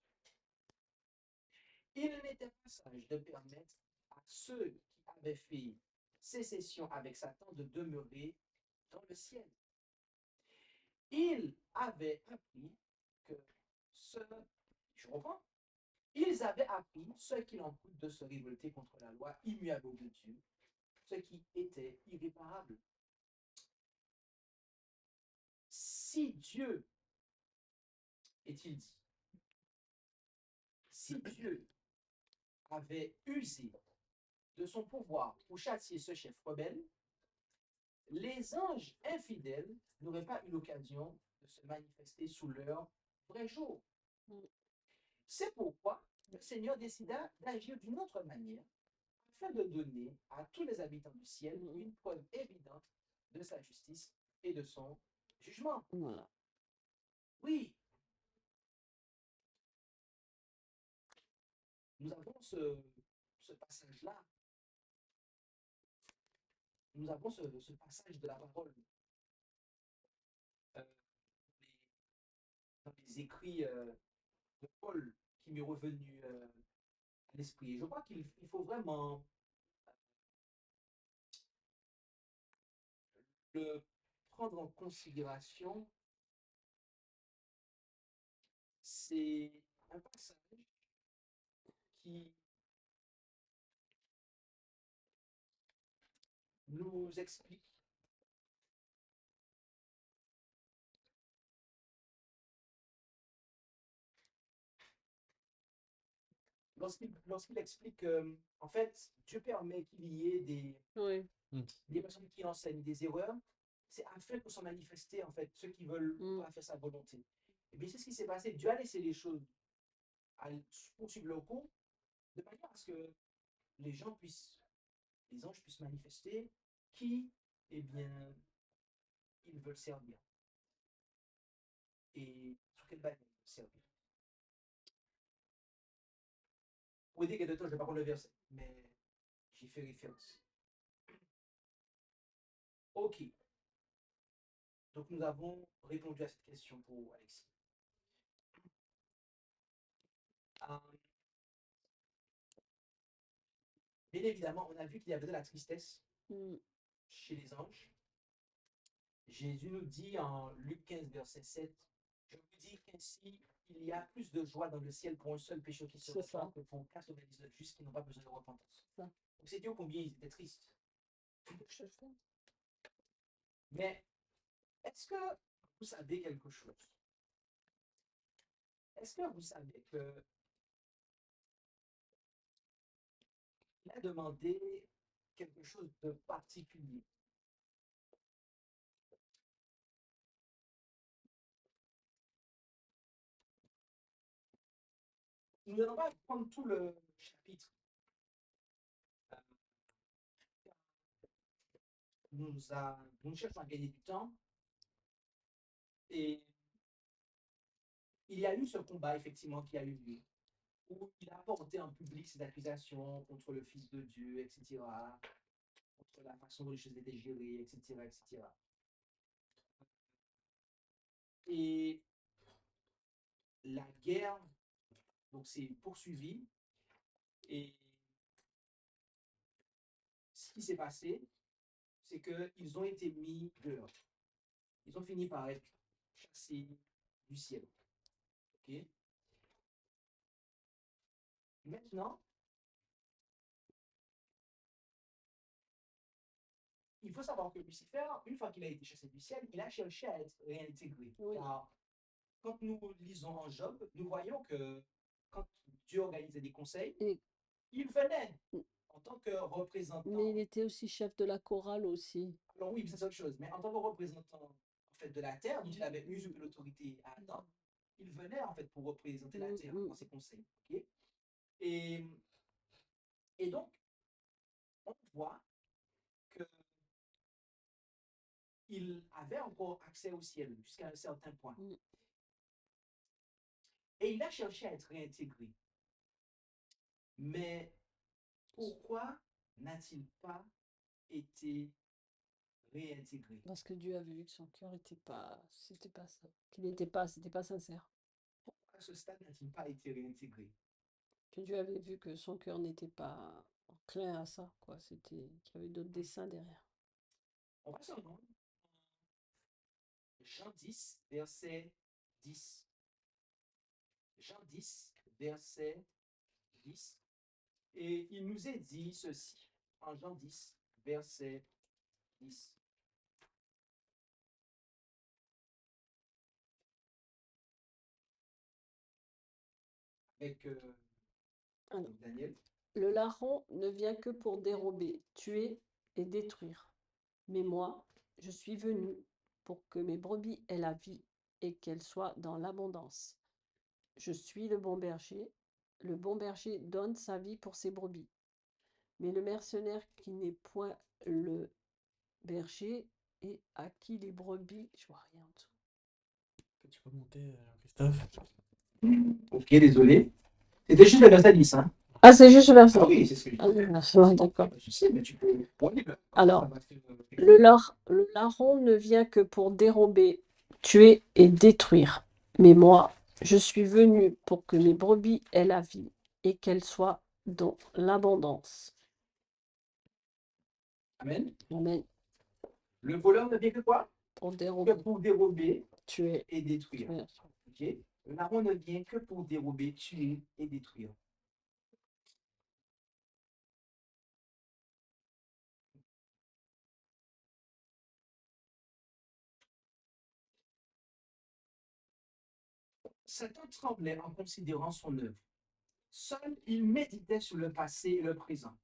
Il n'était pas sage de permettre à ceux qui avaient fait sécession avec Satan de demeurer dans le ciel. Il avait appris que ce... Je reprends. Ils avaient appris ce qu'il en coûte de se révolter contre la loi immuable de Dieu, ce qui était irréparable. Si Dieu, est-il dit, si Dieu avait usé de son pouvoir pour châtier ce chef rebelle, les anges infidèles n'auraient pas eu l'occasion de se manifester sous leur vrai jour. C'est pourquoi le Seigneur décida d'agir d'une autre manière afin de donner à tous les habitants du ciel une preuve évidente de sa justice et de son jugement. Voilà. Oui, nous avons ce passage-là. Nous avons ce passage de la parole euh, dans les écrits de Paul qui m'est revenu à l'esprit. Et je crois qu'il faut vraiment le prendre en considération. C'est un passage qui nous explique lorsqu'il explique que, en fait, Dieu permet qu'il y ait Oui. des personnes qui enseignent des erreurs, c'est afin que soit manifester, en fait, ceux qui veulent pas faire sa volonté. Et bien, c'est ce qui s'est passé. Dieu a laissé les choses poursuivre leur cours, de manière à ce que les anges puissent manifester qui, eh bien, ils veulent servir. Et sur quelle base ils veulent servir. Pour aider quelques temps, je ne vais pas prendre le verset, mais j'y fais référence. Ok. Donc nous avons répondu à cette question pour Alexis. Bien évidemment, on a vu qu'il y avait de la tristesse chez les anges. Jésus nous dit en Luc 15, verset 7, je vous dis qu'ainsi, il y a plus de joie dans le ciel pour un seul pécheur qui se repent que pour 99 justes qui n'ont pas besoin de repentance. Donc c'est dire combien ils étaient tristes. Mais est-ce que vous savez quelque chose? Est-ce que vous savez que il a demandé quelque chose de particulier? Nous n'allons pas prendre tout le chapitre. Nous cherchons à gagner du temps. Et il y a eu ce combat, effectivement, qui a eu lieu, où il a porté en public ses accusations contre le Fils de Dieu, etc., contre la façon dont les choses étaient gérées, etc., etc. Et la guerre, donc, s'est poursuivie. Et ce qui s'est passé, c'est qu'ils ont été mis dehors. Ils ont fini par être chassés du ciel. Ok? Maintenant, il faut savoir que Lucifer, une fois qu'il a été chassé du ciel, il a cherché à être réintégré. Oui. Car quand nous lisons en Job, nous voyons que quand Dieu organisait des conseils, il venait en tant que représentant, Mais il était aussi chef de la chorale aussi. alors oui, mais ça c'est autre chose, mais en tant que représentant en fait, de la terre, dont il avait usurpé l'autorité à Adam, il venait en fait pour représenter la terre dans ses conseils. Ok. Et, et donc, on voit qu'il avait encore accès au ciel jusqu'à un certain point. Mm. Et il a cherché à être réintégré. Mais pourquoi n'a-t-il pas été réintégré? Parce que Dieu avait vu que son cœur c'était pas ça, c'était pas sincère. Pourquoi à ce stade n'a-t-il pas été réintégré? Que Dieu avait vu que son cœur n'était pas enclin à ça, quoi. Qu'il y avait d'autres desseins derrière. On va se rendre Jean 10, verset 10. Jean 10, verset 10. Et il nous est dit ceci en Jean 10, verset 10. Avec Alors, Daniel. le larron ne vient que pour dérober, tuer et détruire. Mais moi, je suis venu pour que mes brebis aient la vie et qu'elles soient dans l'abondance. Je suis le bon berger. Le bon berger donne sa vie pour ses brebis. Mais le mercenaire qui n'est point le berger et à qui les brebis... Je vois rien en dessous. Tu peux monter, Christophe? Ok, désolé. C'était juste le verset 10, hein? Ah, c'est juste le verset. Ah oui, c'est ce que je dis. Ah, ouais, d'accord. Je sais, mais tu peux. Alors, le larron ne vient que pour dérober, tuer et détruire. Mais moi, je suis venu pour que mes brebis aient la vie et qu'elles soient dans l'abondance. Amen. Amen. Le voleur ne vient que quoi? Pour Que dérober, pour dérober tuer. et détruire. Ok? Le larron ne vient que pour dérober, tuer et détruire. Satan tremblait en considérant son œuvre. Seul, il méditait sur le passé et le présent.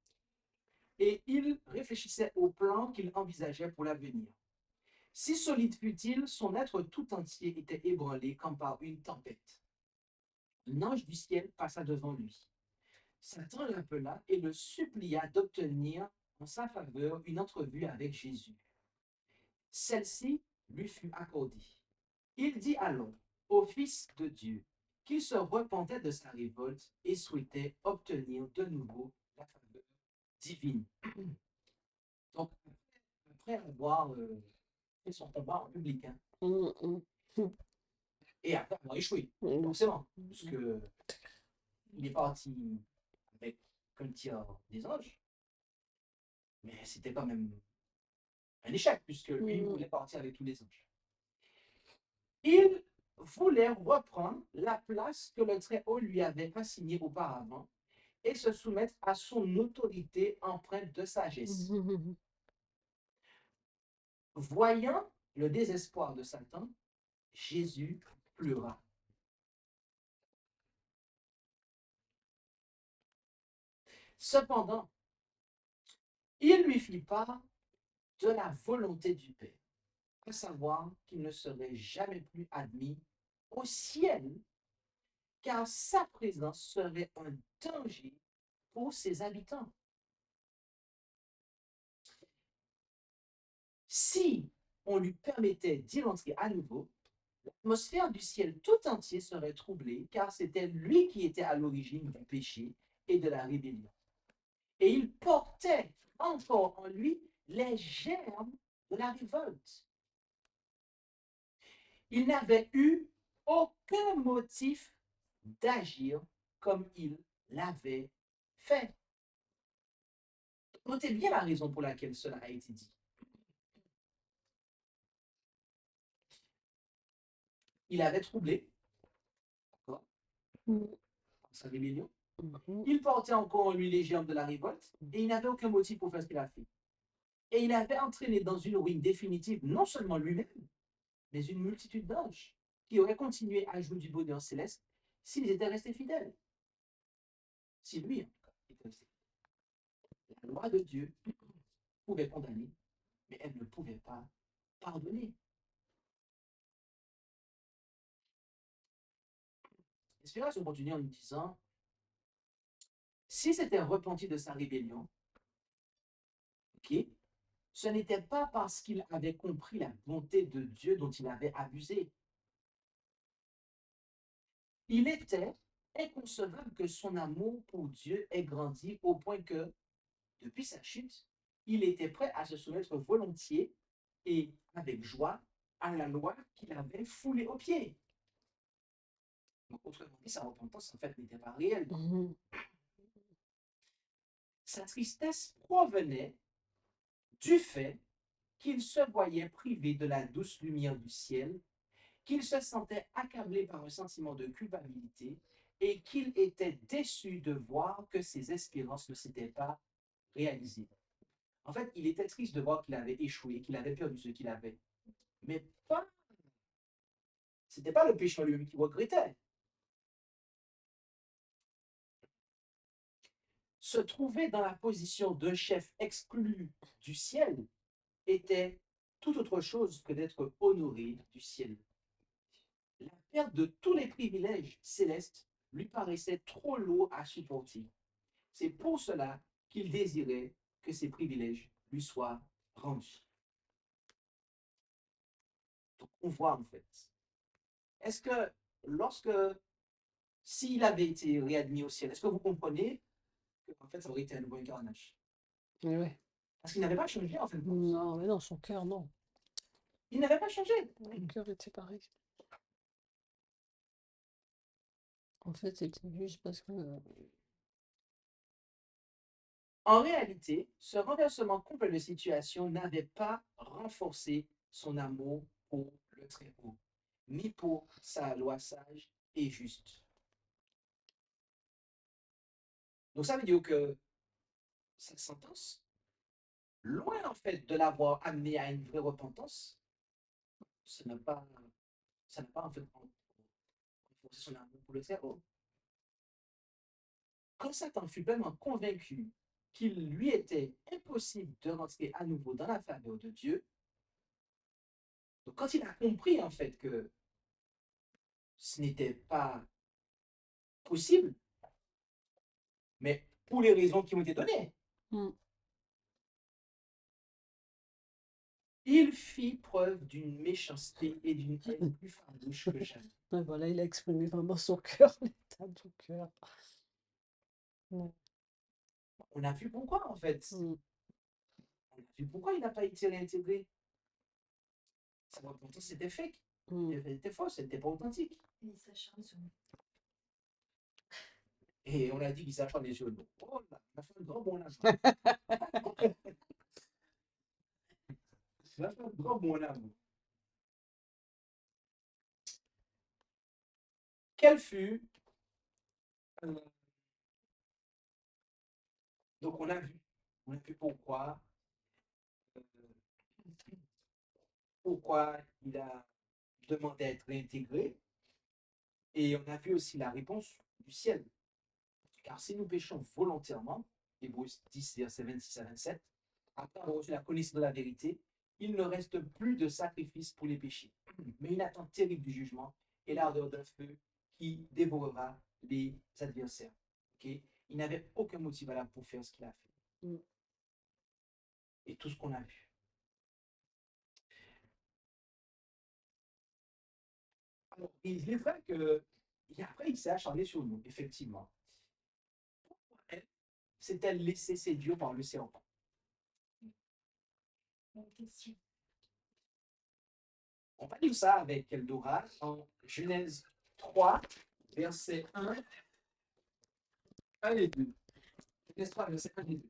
Et il réfléchissait aux plans qu'il envisageait pour l'avenir. Si solide fut-il, son être tout entier était ébranlé comme par une tempête. Un ange du ciel passa devant lui. Satan l'appela et le supplia d'obtenir en sa faveur une entrevue avec Jésus. Celle-ci lui fut accordée. Il dit alors au Fils de Dieu qu'il se repentait de sa révolte et souhaitait obtenir de nouveau la faveur divine. Donc, après avoir fait son combat en public, hein, et après avoir échoué, forcément, parce que il est parti avec comme tir des anges, mais c'était quand même un échec, puisque lui, il voulait partir avec tous les anges. Il voulait reprendre la place que le Très-Haut lui avait assignée auparavant et se soumettre à son autorité empreinte de sagesse. Voyant le désespoir de Satan, Jésus pleura. Cependant, il lui fit part de la volonté du Père, à savoir qu'il ne serait jamais plus admis au ciel, car sa présence serait un danger pour ses habitants. Si on lui permettait d'y entrer à nouveau, l'atmosphère du ciel tout entier serait troublée, car c'était lui qui était à l'origine du péché et de la rébellion. Et il portait encore en lui les germes de la révolte. Il n'avait eu aucun motif d'agir comme il l'avait fait. Notez bien la raison pour laquelle cela a été dit. Il avait troublé sa rébellion. Il portait encore en lui les germes de la révolte et il n'avait aucun motif pour faire ce qu'il a fait. Et il avait entraîné dans une ruine définitive non seulement lui-même, mais une multitude d'anges qui auraient continué à jouir du bonheur céleste s'ils étaient restés fidèles. Si lui, en tout cas, était resté fidèle. La loi de Dieu pouvait condamner, mais elle ne pouvait pas pardonner. L'inspiration continue en nous disant, si c'était repenti de sa rébellion, ok, ce n'était pas parce qu'il avait compris la bonté de Dieu dont il avait abusé. Il était inconcevable que son amour pour Dieu ait grandi au point que, depuis sa chute, il était prêt à se soumettre volontiers et avec joie à la loi qu'il avait foulée aux pieds. Donc, autrement dit, sa repentance, en fait, n'était pas réelle. Mhm. Sa tristesse provenait du fait qu'il se voyait privé de la douce lumière du ciel, qu'il se sentait accablé par un sentiment de culpabilité et qu'il était déçu de voir que ses espérances ne s'étaient pas réalisées. En fait, il était triste de voir qu'il avait échoué, qu'il avait perdu ce qu'il avait. Mais c'était pas le péché en lui-même qu'il regrettait. Se trouver dans la position d'un chef exclu du ciel était tout autre chose que d'être honoré du ciel. La perte de tous les privilèges célestes lui paraissait trop lourd à supporter. C'est pour cela qu'il désirait que ces privilèges lui soient rendus. Donc, on voit en fait. Est-ce que s'il avait été réadmis au ciel, est-ce que vous comprenez qu'en fait, ça aurait été un nouveau incarnage? Mais ouais. Parce qu'il n'avait pas changé en fait. Non, mais non, son cœur, non. Il n'avait pas changé. Le cœur était pareil. En fait, c'était juste parce que. En réalité, ce renversement complet de situation n'avait pas renforcé son amour pour le Très-Haut, ni pour sa loi sage et juste. Donc ça veut dire que cette sentence, loin en fait de l'avoir amené à une vraie repentance, ça n'a pas en fait renforcé son amour pour le Très-Haut. Quand Satan fut pleinement convaincu qu'il lui était impossible de rentrer à nouveau dans la faveur de Dieu, donc quand il a compris en fait que ce n'était pas possible, mais pour les raisons qui ont été données, il fit preuve d'une méchanceté et d'une haine plus farouche que jamais. Ouais, voilà, il a exprimé vraiment son cœur, l'état du cœur. Ouais. On a vu pourquoi en fait. On a vu pourquoi il n'a pas été réintégré. Sa repentance c'était fake. C'était faux, c'était pas authentique. Il s'acharne sur nous. Et on a dit qu'il s'acharnait sur nous. Oh là, on a fait un grand bon là. On a fait un grand bon là. Quel fut. Donc on a vu pourquoi il a demandé à être réintégré. Et on a vu aussi la réponse du ciel. Car si nous péchons volontairement, Hébreux 10, versets 26 à 27, après avoir reçu la connaissance de la vérité, il ne reste plus de sacrifice pour les péchés, mais une attente terrible du jugement et l'ardeur d'un feu qui dévorera les adversaires. Okay? Il n'avait aucun motif valable pour faire ce qu'il a fait. Et tout ce qu'on a vu. Alors, il est vrai que, et après, il s'est acharné sur nous, effectivement. Pourquoi elle s'est-elle laissée séduire par le serpent? Bonne question. On va lire ça avec Eldora en Genèse 3, versets 1 et 2. Genèse 3, versets 1 et 2.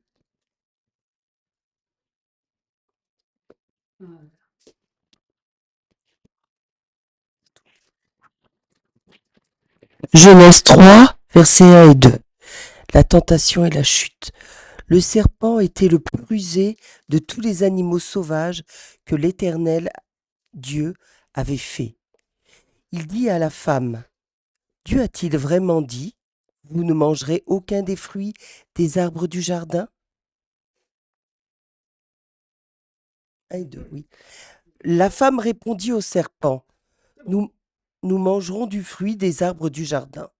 Genèse 3, versets 1 et 2. La tentation et la chute. Le serpent était le plus rusé de tous les animaux sauvages que l'Éternel Dieu avait fait. Il dit à la femme, « Dieu a-t-il vraiment dit, vous ne mangerez aucun des fruits des arbres du jardin ?» 1 et 2, oui. La femme répondit au serpent, nous, nous mangerons du fruit des arbres du jardin.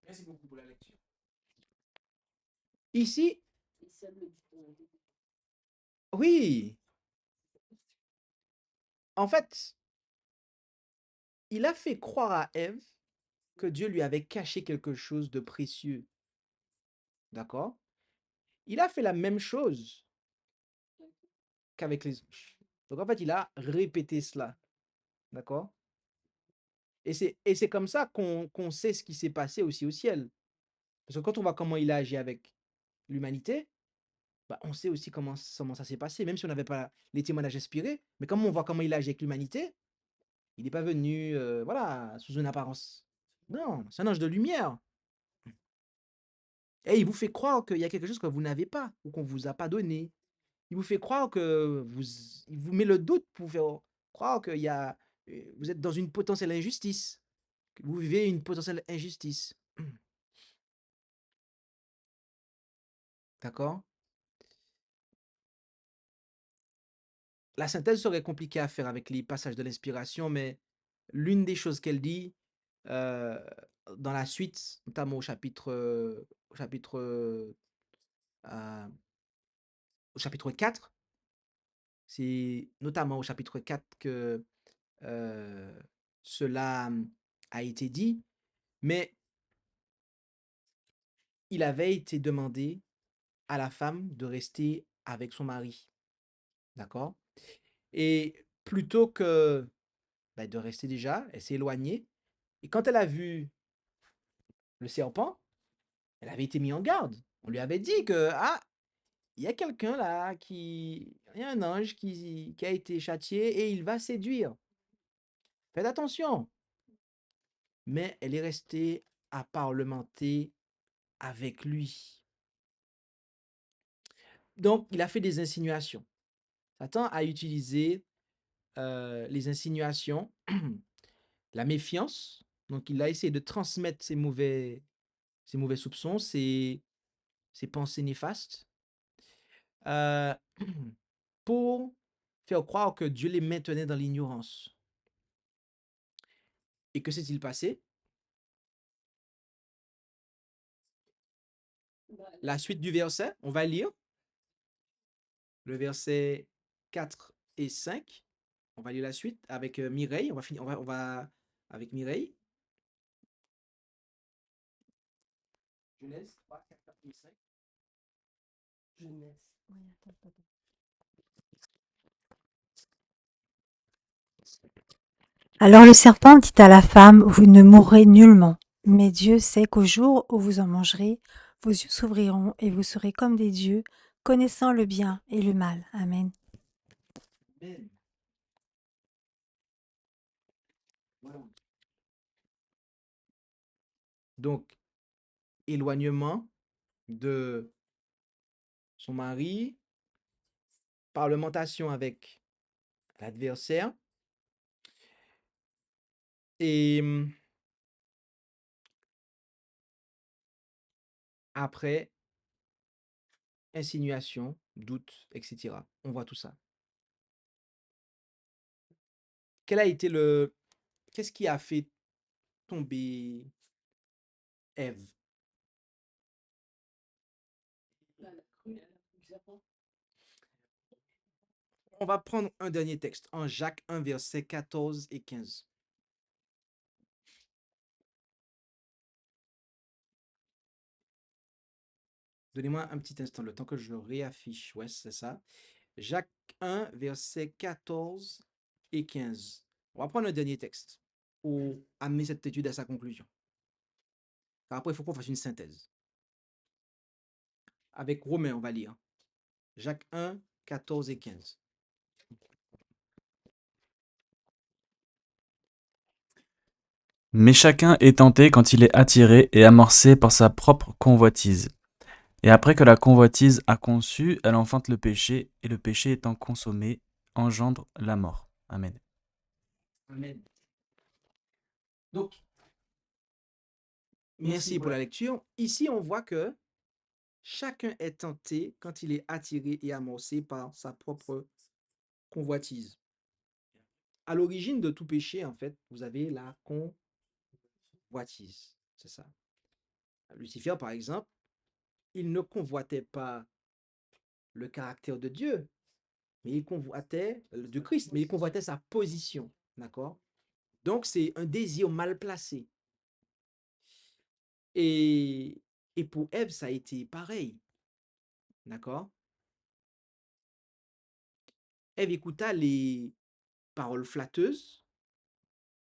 Merci beaucoup pour la lecture. Ici, oui, en fait, il a fait croire à Ève que Dieu lui avait caché quelque chose de précieux. D'accord? Il a fait la même chose qu'avec les anges. Donc en fait, il a répété cela. D'accord? Et c'est comme ça qu'on sait ce qui s'est passé aussi au ciel. Parce que quand on voit comment il a agi avec l'humanité, bah, on sait aussi comment ça s'est passé, même si on n'avait pas les témoignages inspirés. Mais comme on voit comment il a agi avec l'humanité, il n'est pas venu voilà, sous une apparence. Non, c'est un ange de lumière. Et il vous fait croire qu'il y a quelque chose que vous n'avez pas ou qu'on ne vous a pas donné. Il vous fait croire que il vous met le doute pour vous faire croire qu'il y a, vous êtes dans une potentielle injustice, que vous vivez une potentielle injustice. D'accord? La synthèse serait compliquée à faire avec les passages de l'inspiration, mais l'une des choses qu'elle dit euh, dans la suite, notamment au chapitre, euh, au chapitre 4, c'est notamment au chapitre 4 que cela a été dit, mais il avait été demandé à la femme de rester avec son mari. D'accord? Et plutôt que de rester déjà, elle s'est éloignée. Et quand elle a vu le serpent, elle avait été mise en garde. On lui avait dit que, ah, il y a quelqu'un là il y a un ange qui a été châtié et il va séduire. Faites attention. Mais elle est restée à parlementer avec lui. Donc, il a fait des insinuations. Satan a utilisé les insinuations, la méfiance. Donc, il a essayé de transmettre ses mauvais soupçons, ses pensées néfastes, euh, pour faire croire que Dieu les maintenait dans l'ignorance. Et que s'est-il passé? La suite du verset, on va lire le verset 4 et 5. On va lire la suite avec Mireille. On va finir, on va avec Mireille. Genèse 3, 4 et 5. Genèse. Alors le serpent dit à la femme, vous ne mourrez nullement. Mais Dieu sait qu'au jour où vous en mangerez, vos yeux s'ouvriront et vous serez comme des dieux, connaissant le bien et le mal. Amen. Amen. Voilà. Donc, éloignement de son mari, parlementation avec l'adversaire et après, insinuation, doute, etc. On voit tout ça. Quel a été qu'est-ce qui a fait tomber Ève? On va prendre un dernier texte en Jacques 1, versets 14 et 15. Donnez-moi un petit instant, le temps que je le réaffiche. Ouais, c'est ça. Jacques 1, versets 14 et 15. On va prendre un dernier texte pour amener cette étude à sa conclusion. Car après, il faut qu'on fasse une synthèse. Avec Romain, on va lire. Jacques 1, 14 et 15. Mais chacun est tenté quand il est attiré et amorcé par sa propre convoitise. Et après que la convoitise a conçu, elle enfante le péché, et le péché étant consommé, engendre la mort. Amen. Amen. Donc, merci pour la lecture. Ici, on voit que Chacun est tenté quand il est attiré et amorcé par sa propre convoitise. À l'origine de tout péché, en fait, vous avez la convoitise. C'est ça. Lucifer, par exemple, il ne convoitait pas le caractère de Dieu, mais il convoitait de Christ, mais il convoitait sa position. D'accord? Donc, c'est un désir mal placé. Et, et pour Ève, ça a été pareil. D'accord? Ève écouta les paroles flatteuses.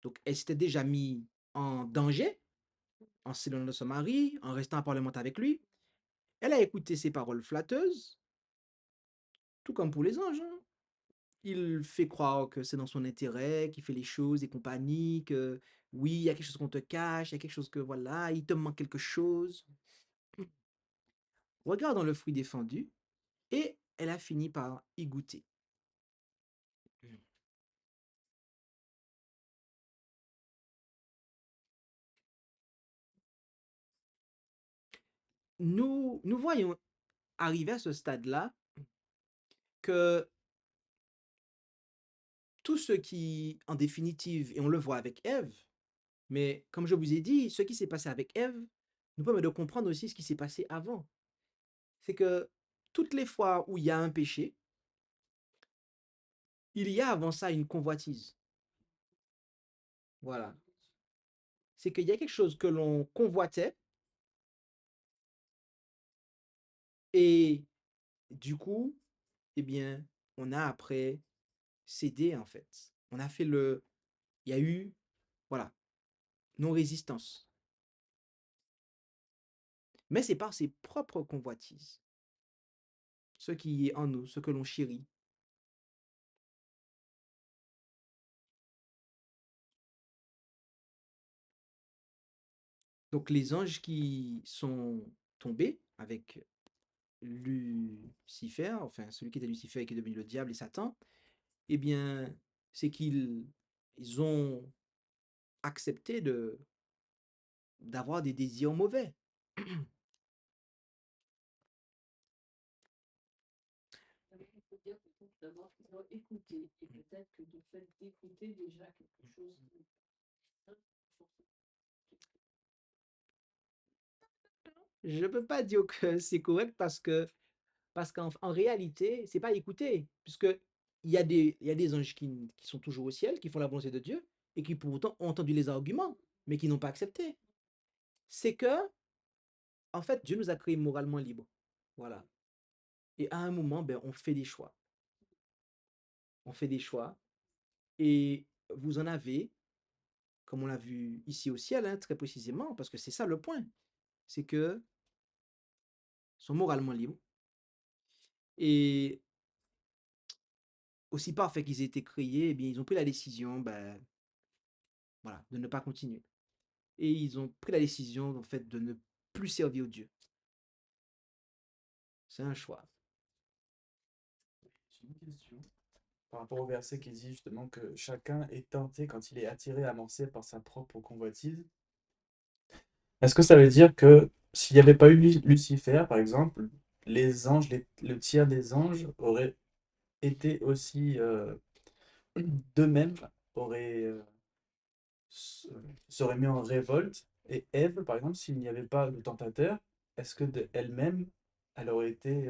Donc, elle s'était déjà mise en danger en s'éloignant de son mari, en restant en parlement avec lui. Elle a écouté ces paroles flatteuses, tout comme pour les anges, hein. Il fait croire que c'est dans son intérêt, qu'il fait les choses et compagnie, que oui, il y a quelque chose qu'on te cache, il y a quelque chose que voilà, il te manque quelque chose. Regarde dans le fruit défendu et elle a fini par y goûter. Nous voyons arriver à ce stade-là que tout ce qui, en définitive, et on le voit avec Ève, mais comme je vous ai dit, ce qui s'est passé avec Ève nous permet de comprendre aussi ce qui s'est passé avant. C'est que toutes les fois où il y a un péché, il y a avant ça une convoitise. Voilà. C'est qu'il y a quelque chose que l'on convoitait et du coup, eh bien, on a après cédé en fait. On a fait le... Il y a eu, voilà, non-résistance. Mais c'est par ses propres convoitises, ce qui est en nous, ce que l'on chérit. Donc les anges qui sont tombés avec Lucifer, enfin celui qui était Lucifer et qui est devenu le diable et Satan, eh bien, c'est qu'ils ils ont accepté d'avoir des désirs mauvais. Il faut dire que d'abord qu'ils ont écouté, et peut-être que du fait d'écouter déjà quelque chose de... Je ne peux pas dire que c'est correct parce qu'en réalité, c'est pas écouter, puisque il y a des anges qui sont toujours au ciel, qui font la volonté de Dieu, et qui pourtant ont entendu les arguments, mais qui n'ont pas accepté. C'est que, en fait, Dieu nous a créés moralement libres. Voilà. Et à un moment, ben, on fait des choix. On fait des choix. Et vous en avez, comme on l'a vu ici au ciel, hein, très précisément, parce que c'est ça le point. C'est que sont moralement libres. Et aussi parfait qu'ils aient été créés, eh bien, ils ont pris la décision, ben, voilà, de ne pas continuer. Et ils ont pris la décision, en fait, de ne plus servir Dieu. C'est un choix. J'ai une question par rapport au verset qui dit justement que chacun est tenté quand il est attiré, amorcé par sa propre convoitise. Est-ce que ça veut dire que s'il n'y avait pas eu Lucifer, par exemple, les anges, le tiers des anges auraient été aussi d'eux-mêmes, auraient, seraient mis en révolte? Et Ève, par exemple, s'il n'y avait pas le tentateur, est-ce que d'elle-même, elle aurait été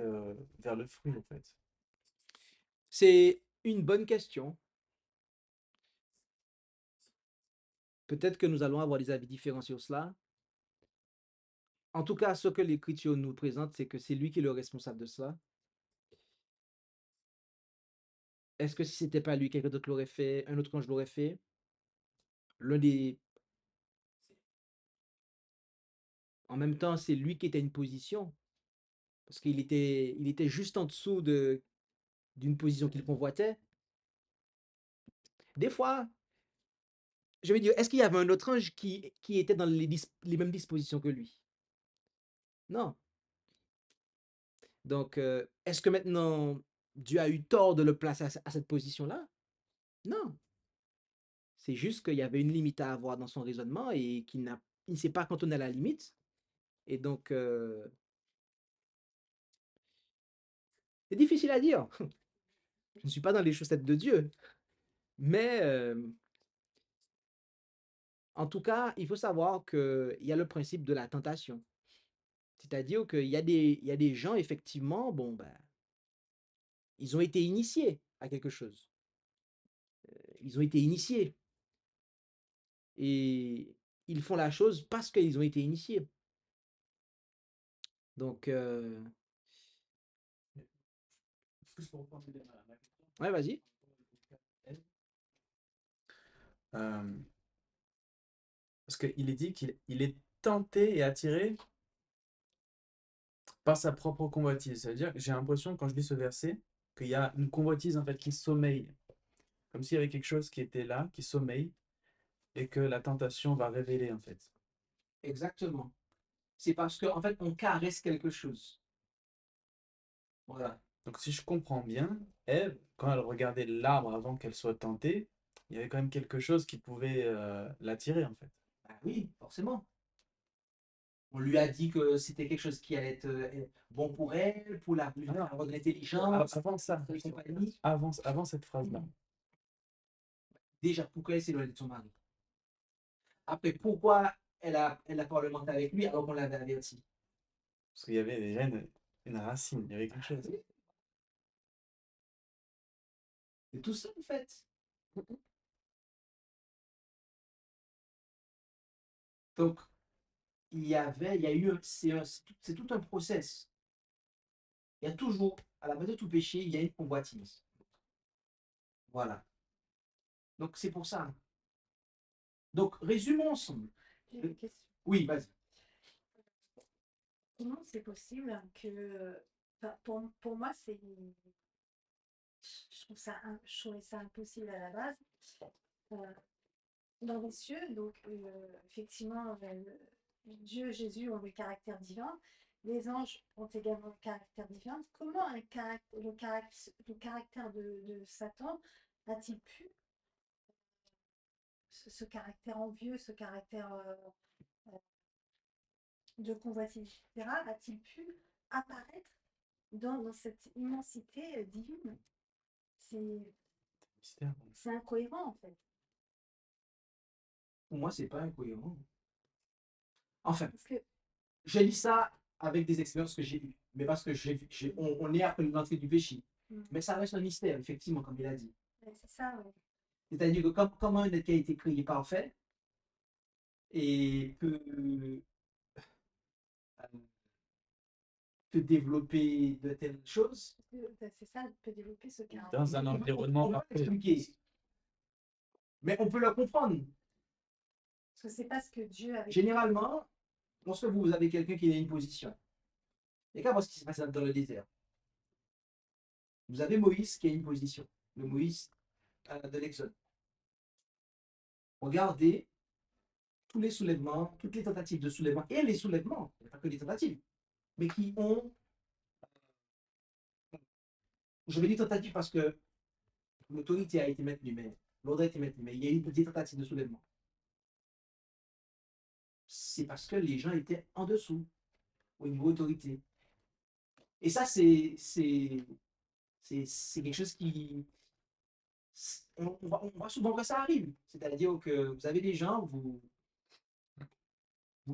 vers le fruit, en fait? C'est une bonne question. Peut-être que nous allons avoir des avis différents sur cela. En tout cas, ce que l'Écriture nous présente, c'est que c'est lui qui est le responsable de cela. Est-ce que si c'était pas lui, quelqu'un d'autre l'aurait fait, un autre ange l'aurait fait? L'un des... En même temps, c'est lui qui était une position, parce il était juste en dessous d'une position qu'il convoitait. Des fois, je veux dire, est-ce qu'il y avait un autre ange qui était dans les mêmes dispositions que lui? Non. Donc, est-ce que maintenant Dieu a eu tort de le placer à cette position-là? Non. C'est juste qu'il y avait une limite à avoir dans son raisonnement et il ne s'est pas cantonné à la limite. Et donc, C'est difficile à dire. Je ne suis pas dans les chaussettes de Dieu. Mais en tout cas, il faut savoir qu'il y a le principe de la tentation. C'est-à-dire qu'il y a des gens, effectivement, bon, ben, ils ont été initiés à quelque chose. Ils ont été initiés. Et ils font la chose parce qu'ils ont été initiés. Donc, ouais, vas-y. Euh, Parce qu'il est dit qu'il est tenté et attiré par sa propre convoitise. C'est-à-dire que j'ai l'impression, quand je lis ce verset, qu'il y a une convoitise en fait qui sommeille. Comme s'il y avait quelque chose qui était là, qui sommeille, et que la tentation va révéler en fait. Exactement. C'est parce qu'en fait, on caresse quelque chose. Voilà. Donc si je comprends bien, Ève, quand elle regardait l'arbre avant qu'elle soit tentée, il y avait quand même quelque chose qui pouvait l'attirer en fait. Bah oui, forcément. On lui a dit que c'était quelque chose qui allait être bon pour elle, pour avoir de l'intelligence, Avant ça, de compagnie. avant cette phrase-là. Déjà, pourquoi elle s'est éloignée de son mari? Après, pourquoi elle a parlementé avec lui alors qu'on l'avait averti? Parce qu'il y avait déjà une racine, il y avait quelque chose. C'est tout ça, en fait. Donc, il y a eu, c'est tout un process. Il y a toujours, à la base de tout péché, il y a une convoitise. Voilà. Donc, c'est pour ça. Donc, résumons ensemble. J'ai une question. Oui, vas-y. Comment c'est possible que, enfin, pour moi, je trouvais ça impossible à la base. Euh, dans les cieux, donc effectivement, Dieu, Jésus ont le caractère divin. Les anges ont également le caractère divin. Comment le caractère de Satan a-t-il pu, ce caractère envieux, ce caractère de convoitise, etc., a-t-il pu apparaître dans cette immensité divine? C'est Mystère. c'est incohérent, en fait. Pour moi, c'est pas incohérent. Enfin, Parce que, j'ai dit ça avec des expériences que j'ai eues. Mais parce que on est après l'entrée du péché. Mais ça reste un mystère, effectivement, comme il a dit. c'est ça, ouais. C'est-à-dire que comment un être qui a été créé parfait et peut développer de telles choses, C'est ça, peut développer ce caractère. Dans un environnement on peut parfait. l'expliquer. Mais on peut le comprendre. Parce que c'est pas ce que Dieu avait. Généralement, lorsque vous avez quelqu'un qui a une position, et qu'à voir ce qui s'est passé dans le désert. Vous avez Moïse qui a une position, le Moïse de l'Exode. Regardez tous les soulèvements, toutes les tentatives de soulèvement et les soulèvements, il n'y a pas que des tentatives, mais qui ont. Je vais dire tentative parce que l'autorité a été maintenue, mais l'ordre a été maintenu, mais il y a eu des tentatives de soulèvement. C'est parce que les gens étaient en dessous, au niveau autorité. Et ça, c'est quelque chose qui. On voit souvent que ça arrive. C'est-à-dire que vous avez des gens, vous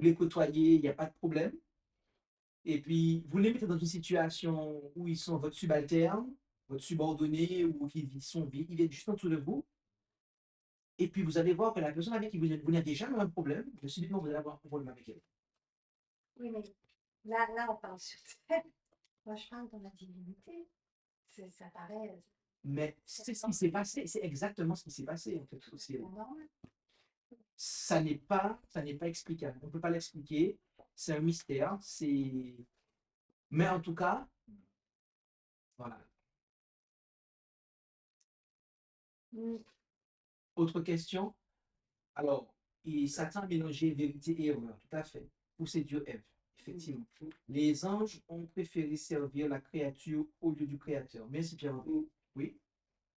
les côtoyez, il n'y a pas de problème. Et puis, vous les mettez dans une situation où ils sont votre subalterne, votre subordonné, ou ils viennent juste en dessous de vous. Et puis, vous allez voir que la personne avec qui vous n'aviez jamais un problème, mais subitement, vous allez avoir un problème avec elle. Oui, mais là, on parle sur terre. Moi, je parle dans la divinité. Ça paraît. Mais c'est ce qui s'est passé, c'est exactement ce qui s'est passé. En fait. C'est normal. Ça n'est pas explicable. On ne peut pas l'expliquer. C'est un mystère. Mais en tout cas, voilà. Autre question? Alors, Satan a mélangé vérité et erreur, tout à fait. Pour séduire Ève, effectivement. Les anges ont préféré servir la créature au lieu du créateur. Merci Pierre. Oui.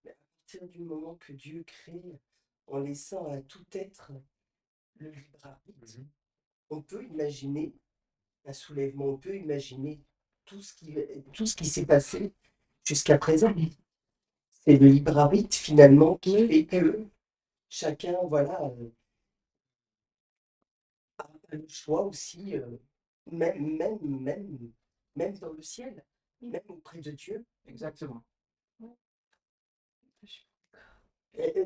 Mais à partir du moment que Dieu crée, en laissant à tout être le libre arbitre, on peut imaginer un soulèvement, on peut imaginer tout ce qui s'est passé jusqu'à présent. C'est le libre arbitre finalement qui Oui, fait que chacun, voilà, a le choix aussi, même dans le ciel, même auprès de Dieu. Exactement.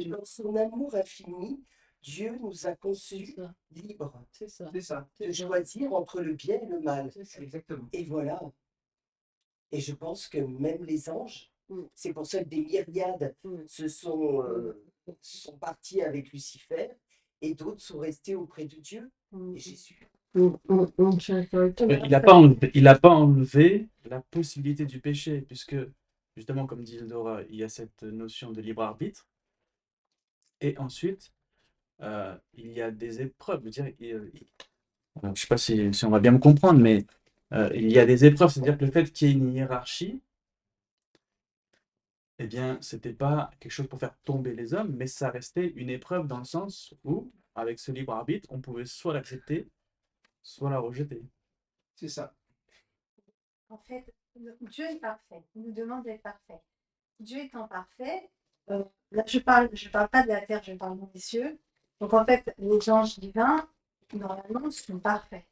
Dans son amour infini, Dieu nous a c'est conçus ça, libres c'est ça, C'est ça. de c'est ça, choisir entre le bien et le mal. c'est ça. Exactement. Et voilà. Et je pense que même les anges, Mm. c'est pour ça que des myriades Mm. sont partis avec Lucifer et d'autres sont restés auprès de Dieu Mm. et Jésus. Je suis d'accord avec toi, mais Il a pas enlevé la possibilité du péché, puisque, justement, comme dit Eldora, il y a cette notion de libre arbitre. Et ensuite, il y a des épreuves. Je veux dire, je ne sais pas si on va bien me comprendre, mais il y a des épreuves. C'est-à-dire que le fait qu'il y ait une hiérarchie, eh bien, c'était pas quelque chose pour faire tomber les hommes, mais ça restait une épreuve dans le sens où, avec ce libre arbitre, on pouvait soit l'accepter, soit la rejeter. C'est ça. En fait, Dieu est parfait. Il nous demande d'être parfait. Dieu étant parfait, là je parle pas de la terre, je parle des cieux. Donc en fait, les anges divins, normalement, sont parfaits.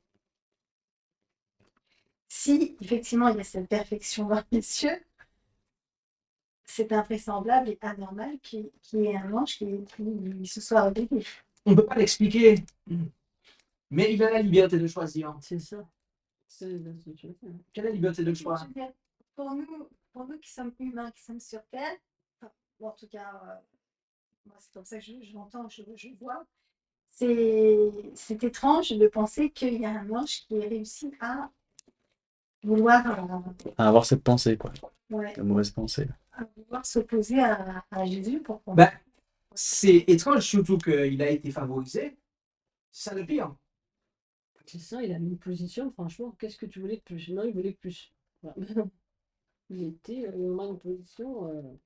Si effectivement il y a cette perfection dans les cieux, c'est invraisemblable et anormal qu'il y ait un ange qui se soit rebellé. On ne peut pas l'expliquer, mais il a la liberté de choisir. c'est ça. C'est ce que je veux dire. Quelle est la liberté de Je choix? veux dire, pour nous qui sommes humains, qui sommes sur Terre, enfin, ou en tout cas, moi c'est comme ça que je l'entends, je vois, c'est étrange de penser qu'il y a un ange qui ait réussi à vouloir, À avoir cette pensée, quoi. ouais, La mauvaise pensée. à vouloir s'opposer à Jésus pour qu'on. Ben, c'est étrange, surtout qu'il a été favorisé. C'est ça le pire. C'est ça, il a mis une position, franchement, qu'est-ce que tu voulais de plus? Non, il voulait plus. Voilà. Il était dans une position.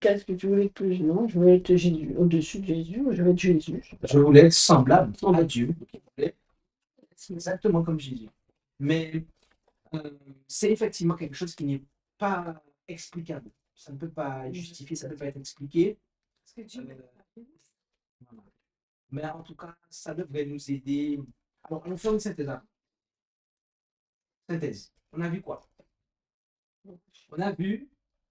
Qu'est-ce que tu voulais de plus? Non, je veux être Jésus, au-dessus de Jésus, je veux être Jésus. Je voulais être semblable à Dieu. C'est exactement comme Jésus. Mais c'est effectivement quelque chose qui n'est pas explicable. Ça ne peut pas être justifié, ça ne peut pas être expliqué. Parce que Dieu Voilà. Mais en tout cas, ça devrait nous aider. Alors, on fait une synthèse. Synthèse. On a vu quoi? On a vu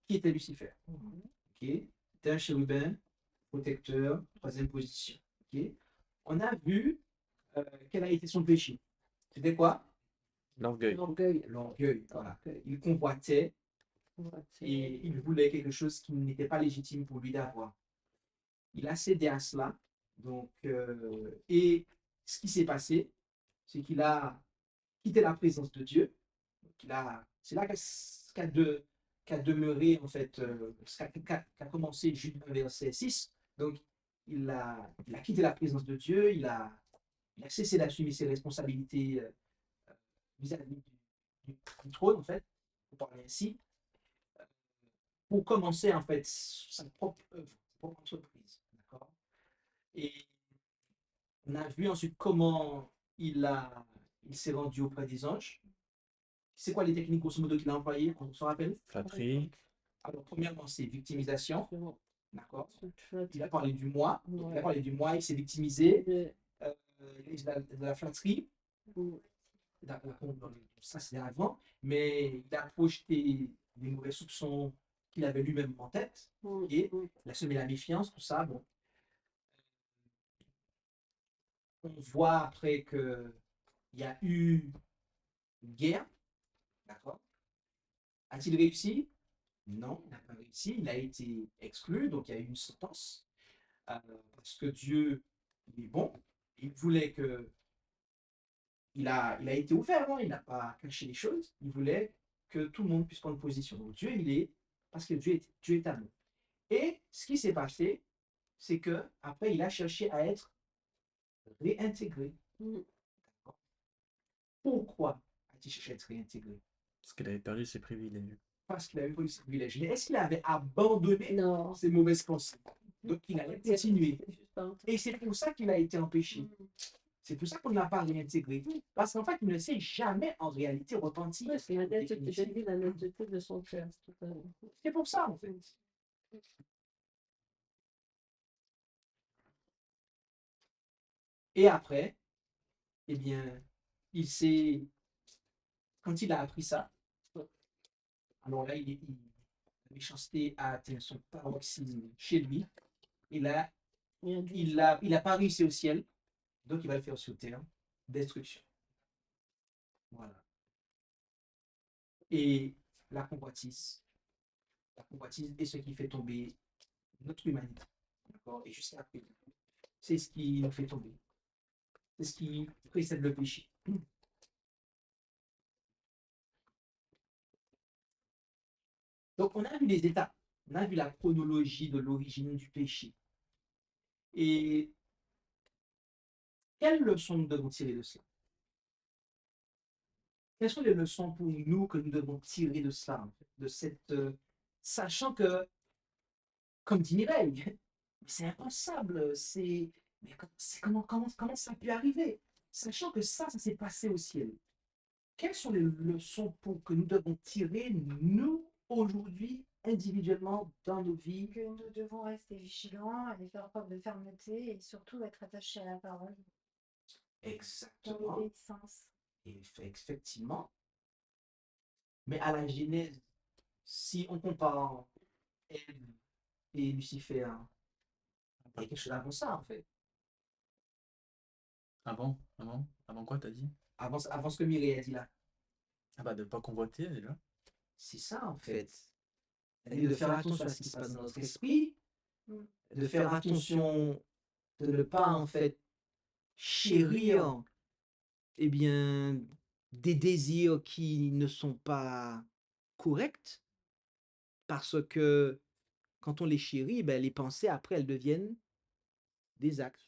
qui était Lucifer. Ok. C'était un chérubin, protecteur, troisième position. Ok. On a vu quel a été son péché. C'était quoi? L'orgueil. L'orgueil. L'orgueil. Voilà. Il convoitait et il voulait quelque chose qui n'était pas légitime pour lui d'avoir. Il a cédé à cela. Donc, et ce qui s'est passé, c'est qu'il a quitté la présence de Dieu. C'est là qu'a demeuré, en fait, qu'a commencé Jude 1, verset 6. Donc, il a quitté la présence de Dieu, il a cessé d'assumer ses responsabilités vis-à-vis du trône, en fait, pour parler ainsi, pour commencer, en fait, sa propre œuvre, sa propre entreprise. D'accord? Et on a vu ensuite comment il s'est rendu auprès des anges. C'est quoi les techniques grosso modo qu'il a employées? On s'en rappelle? Flatterie. Alors, premièrement, c'est victimisation. D'accord? Il Il a parlé du moi. Ouais. Il a parlé du moi, il s'est victimisé. De la flatterie. Ça, c'est avant. Mais il a projeté des mauvais soupçons qu'il avait lui-même en tête. Et il a semé la méfiance, tout ça. Bon. On voit après qu'il y a eu une guerre. D'accord? A-t-il réussi? Non, il n'a pas réussi. Il a été exclu, donc il y a eu une sentence. Parce que Dieu, il est bon. Il voulait que. Il a été ouvert, non? Il n'a pas caché les choses. Il voulait que tout le monde puisse prendre position. Donc Dieu, il est. Parce que Dieu est amour. Et ce qui s'est passé, c'est que après il a cherché à être réintégré. Pourquoi a-t-il cherché à être réintégré? Parce qu'il avait perdu ses privilèges. Parce qu'il avait perdu ses privilèges. Mais est-ce qu'il avait abandonné Non. ses mauvaises pensées? Donc il allait continuer. C'est juste pas un truc. Et c'est pour ça qu'il a été empêché. C'est pour ça qu'on ne l'a pas réintégré. Parce qu'en fait, il ne s'est jamais en réalité repenti. Ouais, c'est la en j'ai définitive. dit la netteté de son cœur. tout à fait. C'est pour ça, en fait. Et après, eh bien, quand il a appris ça, alors là, la méchanceté a atteint son paroxysme chez lui. Et là, Il a dit, il a pas réussi au ciel, donc il va le faire sur terre. Destruction. Voilà. Et la convoitise est ce qui fait tomber notre humanité. D'accord? Et jusqu'à présent, c'est ce qui nous fait tomber. C'est ce qui précède le péché. Donc, on a vu les étapes, on a vu la chronologie de l'origine du péché. Et quelles leçons nous devons tirer de cela? Quelles sont les leçons pour nous que nous devons tirer de cela, en fait, de cette, sachant que, comme dit Mireille, c'est impensable, mais comment ça a pu arriver? Sachant que ça s'est passé au ciel. Quelles sont les leçons que nous devons tirer, nous, aujourd'hui, individuellement, dans nos vies? Que nous devons rester vigilants et faire preuve de fermeté et surtout être attachés à la parole dans Exactement. l'obéissance. Et effectivement. Mais à la Genèse, si on compare Ève et Lucifer, il y a quelque chose avant ça, en fait. Avant quoi t'as dit? Avant ce que Mireille a dit là. Ah bah de pas convoiter déjà. C'est ça, en fait. Et de faire attention à ce qui se passe dans notre esprit, Mm. de faire attention de ne pas, en fait, chérir, eh bien, des désirs qui ne sont pas corrects, parce que quand on les chérit, ben, les pensées, après, elles deviennent des actes.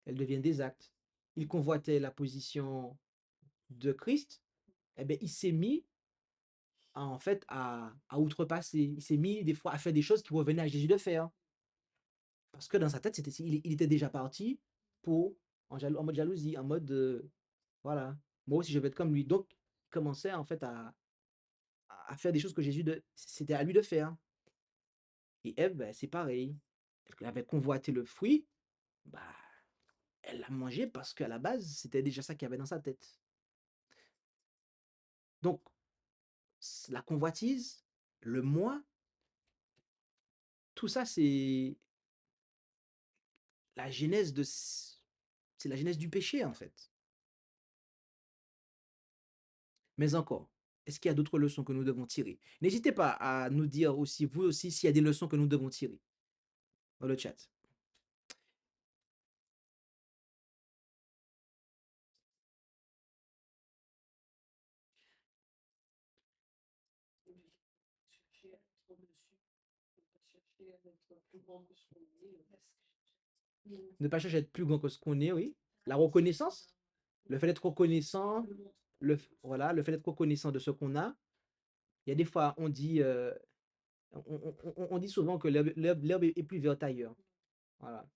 Elles deviennent des actes. Il convoitait la position de Christ, eh bien, il s'est mis en fait à outrepasser. Il s'est mis des fois à faire des choses qui revenaient à Jésus de faire. Parce que dans sa tête, il était déjà parti pour, en mode jalousie, en mode, voilà, moi aussi je vais être comme lui. Donc, il commençait en fait à faire des choses que c'était à lui de faire. Et Ève, ben, c'est pareil. Elle avait convoité le fruit, bah, elle l'a mangé parce qu'à la base, c'était déjà ça qu'il y avait dans sa tête. Donc, la convoitise, le moi, tout ça, la genèse de, c'est la genèse du péché, en fait. Mais encore, est-ce qu'il y a d'autres leçons que nous devons tirer? N'hésitez pas à nous dire aussi, vous aussi, s'il y a des leçons que nous devons tirer dans le chat. Ne pas chercher à être plus grand que ce qu'on est, oui. La reconnaissance, le fait d'être reconnaissant, voilà, le fait d'être reconnaissant de ce qu'on a. Il y a des fois, on dit, on dit souvent que l'herbe est plus verte ailleurs. Voilà.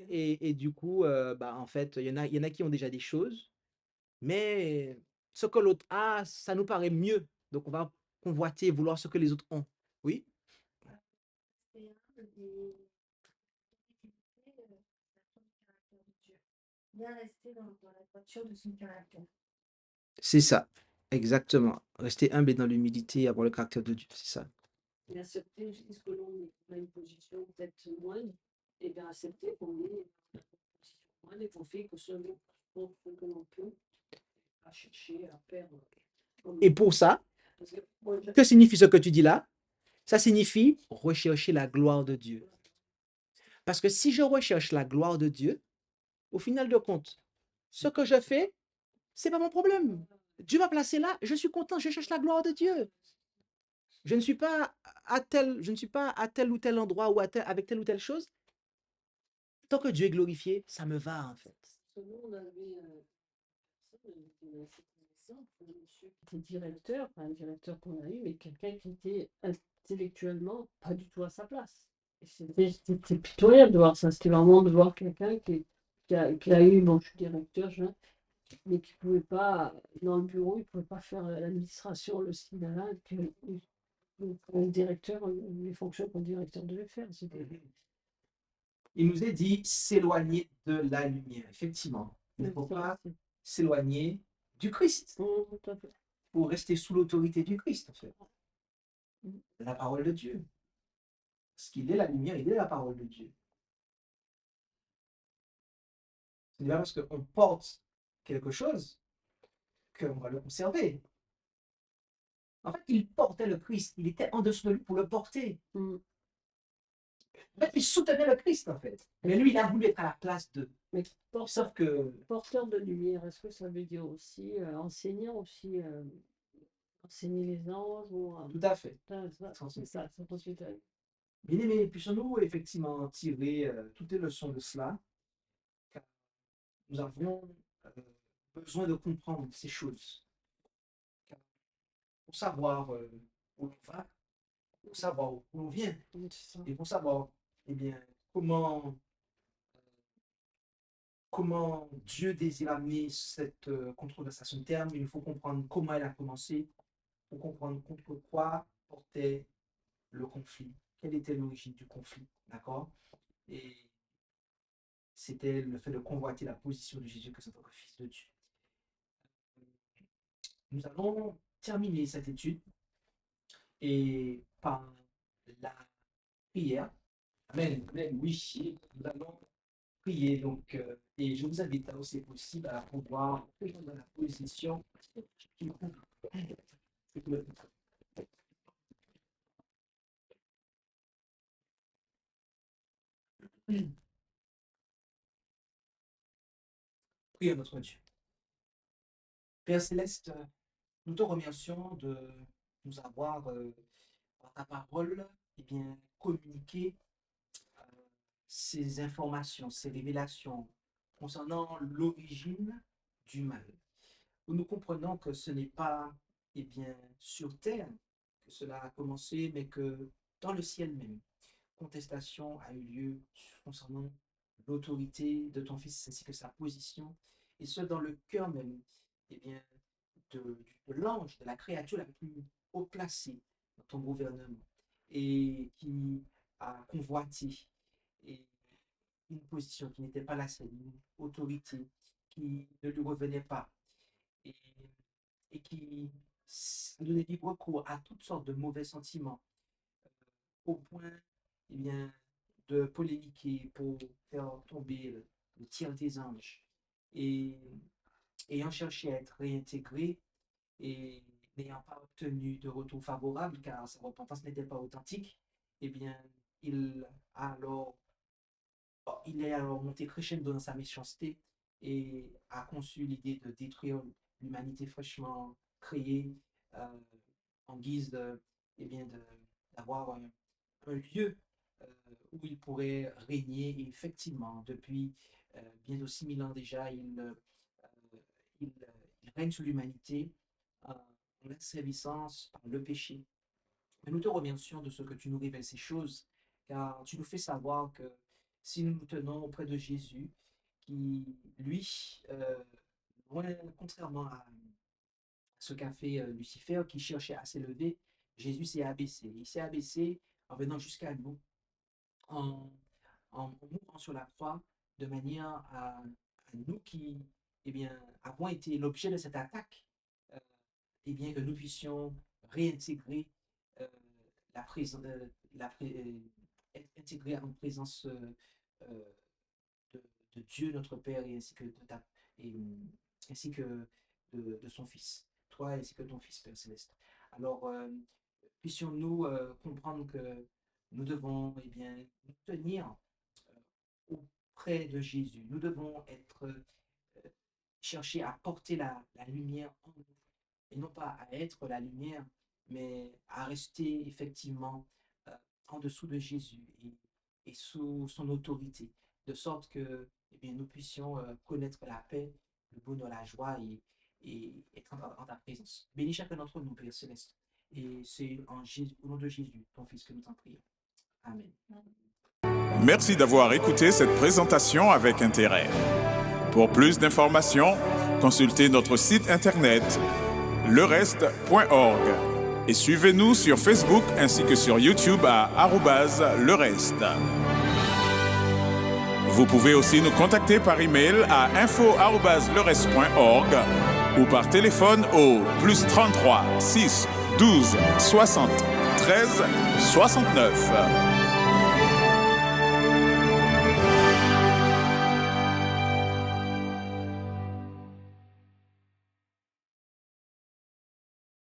Et du coup, bah, en fait, il y en a qui ont déjà des choses, mais ce que l'autre a, ça nous paraît mieux. Donc, on va convoiter, vouloir ce que les autres ont. Oui? Bien rester dans la droiture de son caractère. C'est ça, exactement. Rester humble et dans l'humilité, avoir le caractère de Dieu, c'est ça. Et accepter, puisque l'on a une position peut-être moindre, et bien accepter qu'on est dans une position moindre et qu'on fait que ce que l'on peut, à chercher à faire. Et pour ça, Parce que, moi, que signifie ce que tu dis là? Ça signifie rechercher la gloire de Dieu. Parce que si je recherche la gloire de Dieu, au final de compte, ce que je fais, c'est pas mon problème. Dieu m'a placé là, je suis content, je cherche la gloire de Dieu. Je ne suis pas je ne suis pas à tel ou tel endroit ou avec telle ou telle chose. Tant que Dieu est glorifié, ça me va en fait. nous, on avait un monsieur qui était directeur, pas un directeur qu'on a eu, mais quelqu'un qui était intellectuellement pas du tout à sa place. Et c'était pitoyable de voir ça. C'était vraiment de voir quelqu'un qui qui a eu, bon, je suis directeur, mais qui ne pouvait pas, dans le bureau, il ne pouvait pas faire l'administration, le cinéma, que le directeur, les fonctions qu'un directeur devait faire. Il nous est dit s'éloigner de la lumière. Effectivement, il ne faut pas s'éloigner du Christ. Tout à fait. Il faut rester sous l'autorité du Christ, en fait. Mm. La parole de Dieu. Parce qu'il est la lumière, il est la parole de Dieu. Ce n'est pas parce qu'on porte quelque chose qu'on va le conserver. En fait, il portait le Christ. Il était en dessous de lui pour le porter. Mm. En fait, il soutenait le Christ, en fait. Mais lui, il a voulu être à la place de. Mais Sauf que. porteur de lumière, est-ce que ça veut dire aussi enseignant aussi, enseigner les anges ou, Tout à fait. c'est ça, c'est ensuite. Bien aimé, puissions-nous effectivement tirer toutes les leçons de cela, car nous avons besoin de comprendre ces choses. Car pour savoir où l'on va, pour savoir où l'on vient, et pour savoir eh bien, comment Dieu désire amener cette contrôle à son terme, il faut comprendre comment elle a commencé, pour comprendre contre quoi portait le conflit, quelle était l'origine du conflit, d'accord? Et c'était le fait de convoiter la position de Jésus que c'est le Fils de Dieu. Nous allons terminer cette étude et par la prière. Amen, amen, oui, nous allons prier donc, et je vous invite aussi possible à pouvoir prendre la position qui Prions notre Dieu. Père Céleste, nous te remercions de nous avoir, par ta parole, eh bien, communiqué ces informations, ces révélations concernant l'origine du mal. Nous comprenons que ce n'est pas eh bien, sur terre que cela a commencé, mais que dans le ciel même, contestation a eu lieu concernant l'autorité de ton Fils ainsi que sa position, et ce dans le cœur même eh bien, de l'ange, de la créature la plus haut placée dans ton gouvernement, et qui a convoité et une position qui n'était pas la sienne, une autorité qui ne lui revenait pas, et, et qui donnait libre cours à toutes sortes de mauvais sentiments, au point eh bien, de polémiquer pour faire tomber le tir des anges, et ayant cherché à être réintégré et n'ayant pas obtenu de retour favorable car sa repentance n'était pas authentique, eh bien, il a alors il est alors monté crescendo dans sa méchanceté et a conçu l'idée de détruire l'humanité fraîchement créée euh, en guise eh bien d'avoir un lieu où il pourrait régner. Et effectivement, depuis bientôt 6000 ans déjà, il règne sur l'humanité en asservissance par le péché. Mais nous te remercions de ce que tu nous révèles ces choses, car tu nous fais savoir que si nous nous tenons auprès de Jésus, qui, lui, loin, contrairement à ce qu'a fait Lucifer, qui cherchait à s'élever, Jésus s'est abaissé. Il s'est abaissé en venant jusqu'à nous, en, en mourant sur la croix, de manière à nous qui eh bien, avons été l'objet de cette attaque, euh, eh bien, que nous puissions réintégrer euh, la présence, être intégrés en présence euh, de, de Dieu notre Père et ainsi que et, ainsi que de son Fils, toi ainsi que ton Fils Père Céleste. Alors, puissions-nous comprendre que nous devons eh bien, nous tenir auprès de Jésus. Nous devons être chercher à porter la lumière en nous et non pas à être la lumière, mais à rester effectivement en dessous de Jésus et sous son autorité, de sorte que eh bien, nous puissions connaître la paix, le bonheur, la joie et être en ta présence. Bénis chacun d'entre nous, Père Céleste. Et c'est au nom de Jésus, ton Fils, que nous t'en prions. Amen. Merci d'avoir écouté cette présentation avec intérêt. Pour plus d'informations, consultez notre site internet lereste.org et suivez-nous sur Facebook ainsi que sur YouTube à @lereste. Vous pouvez aussi nous contacter par email à info@lereste.org ou par téléphone au +33 6 12 60 13 69.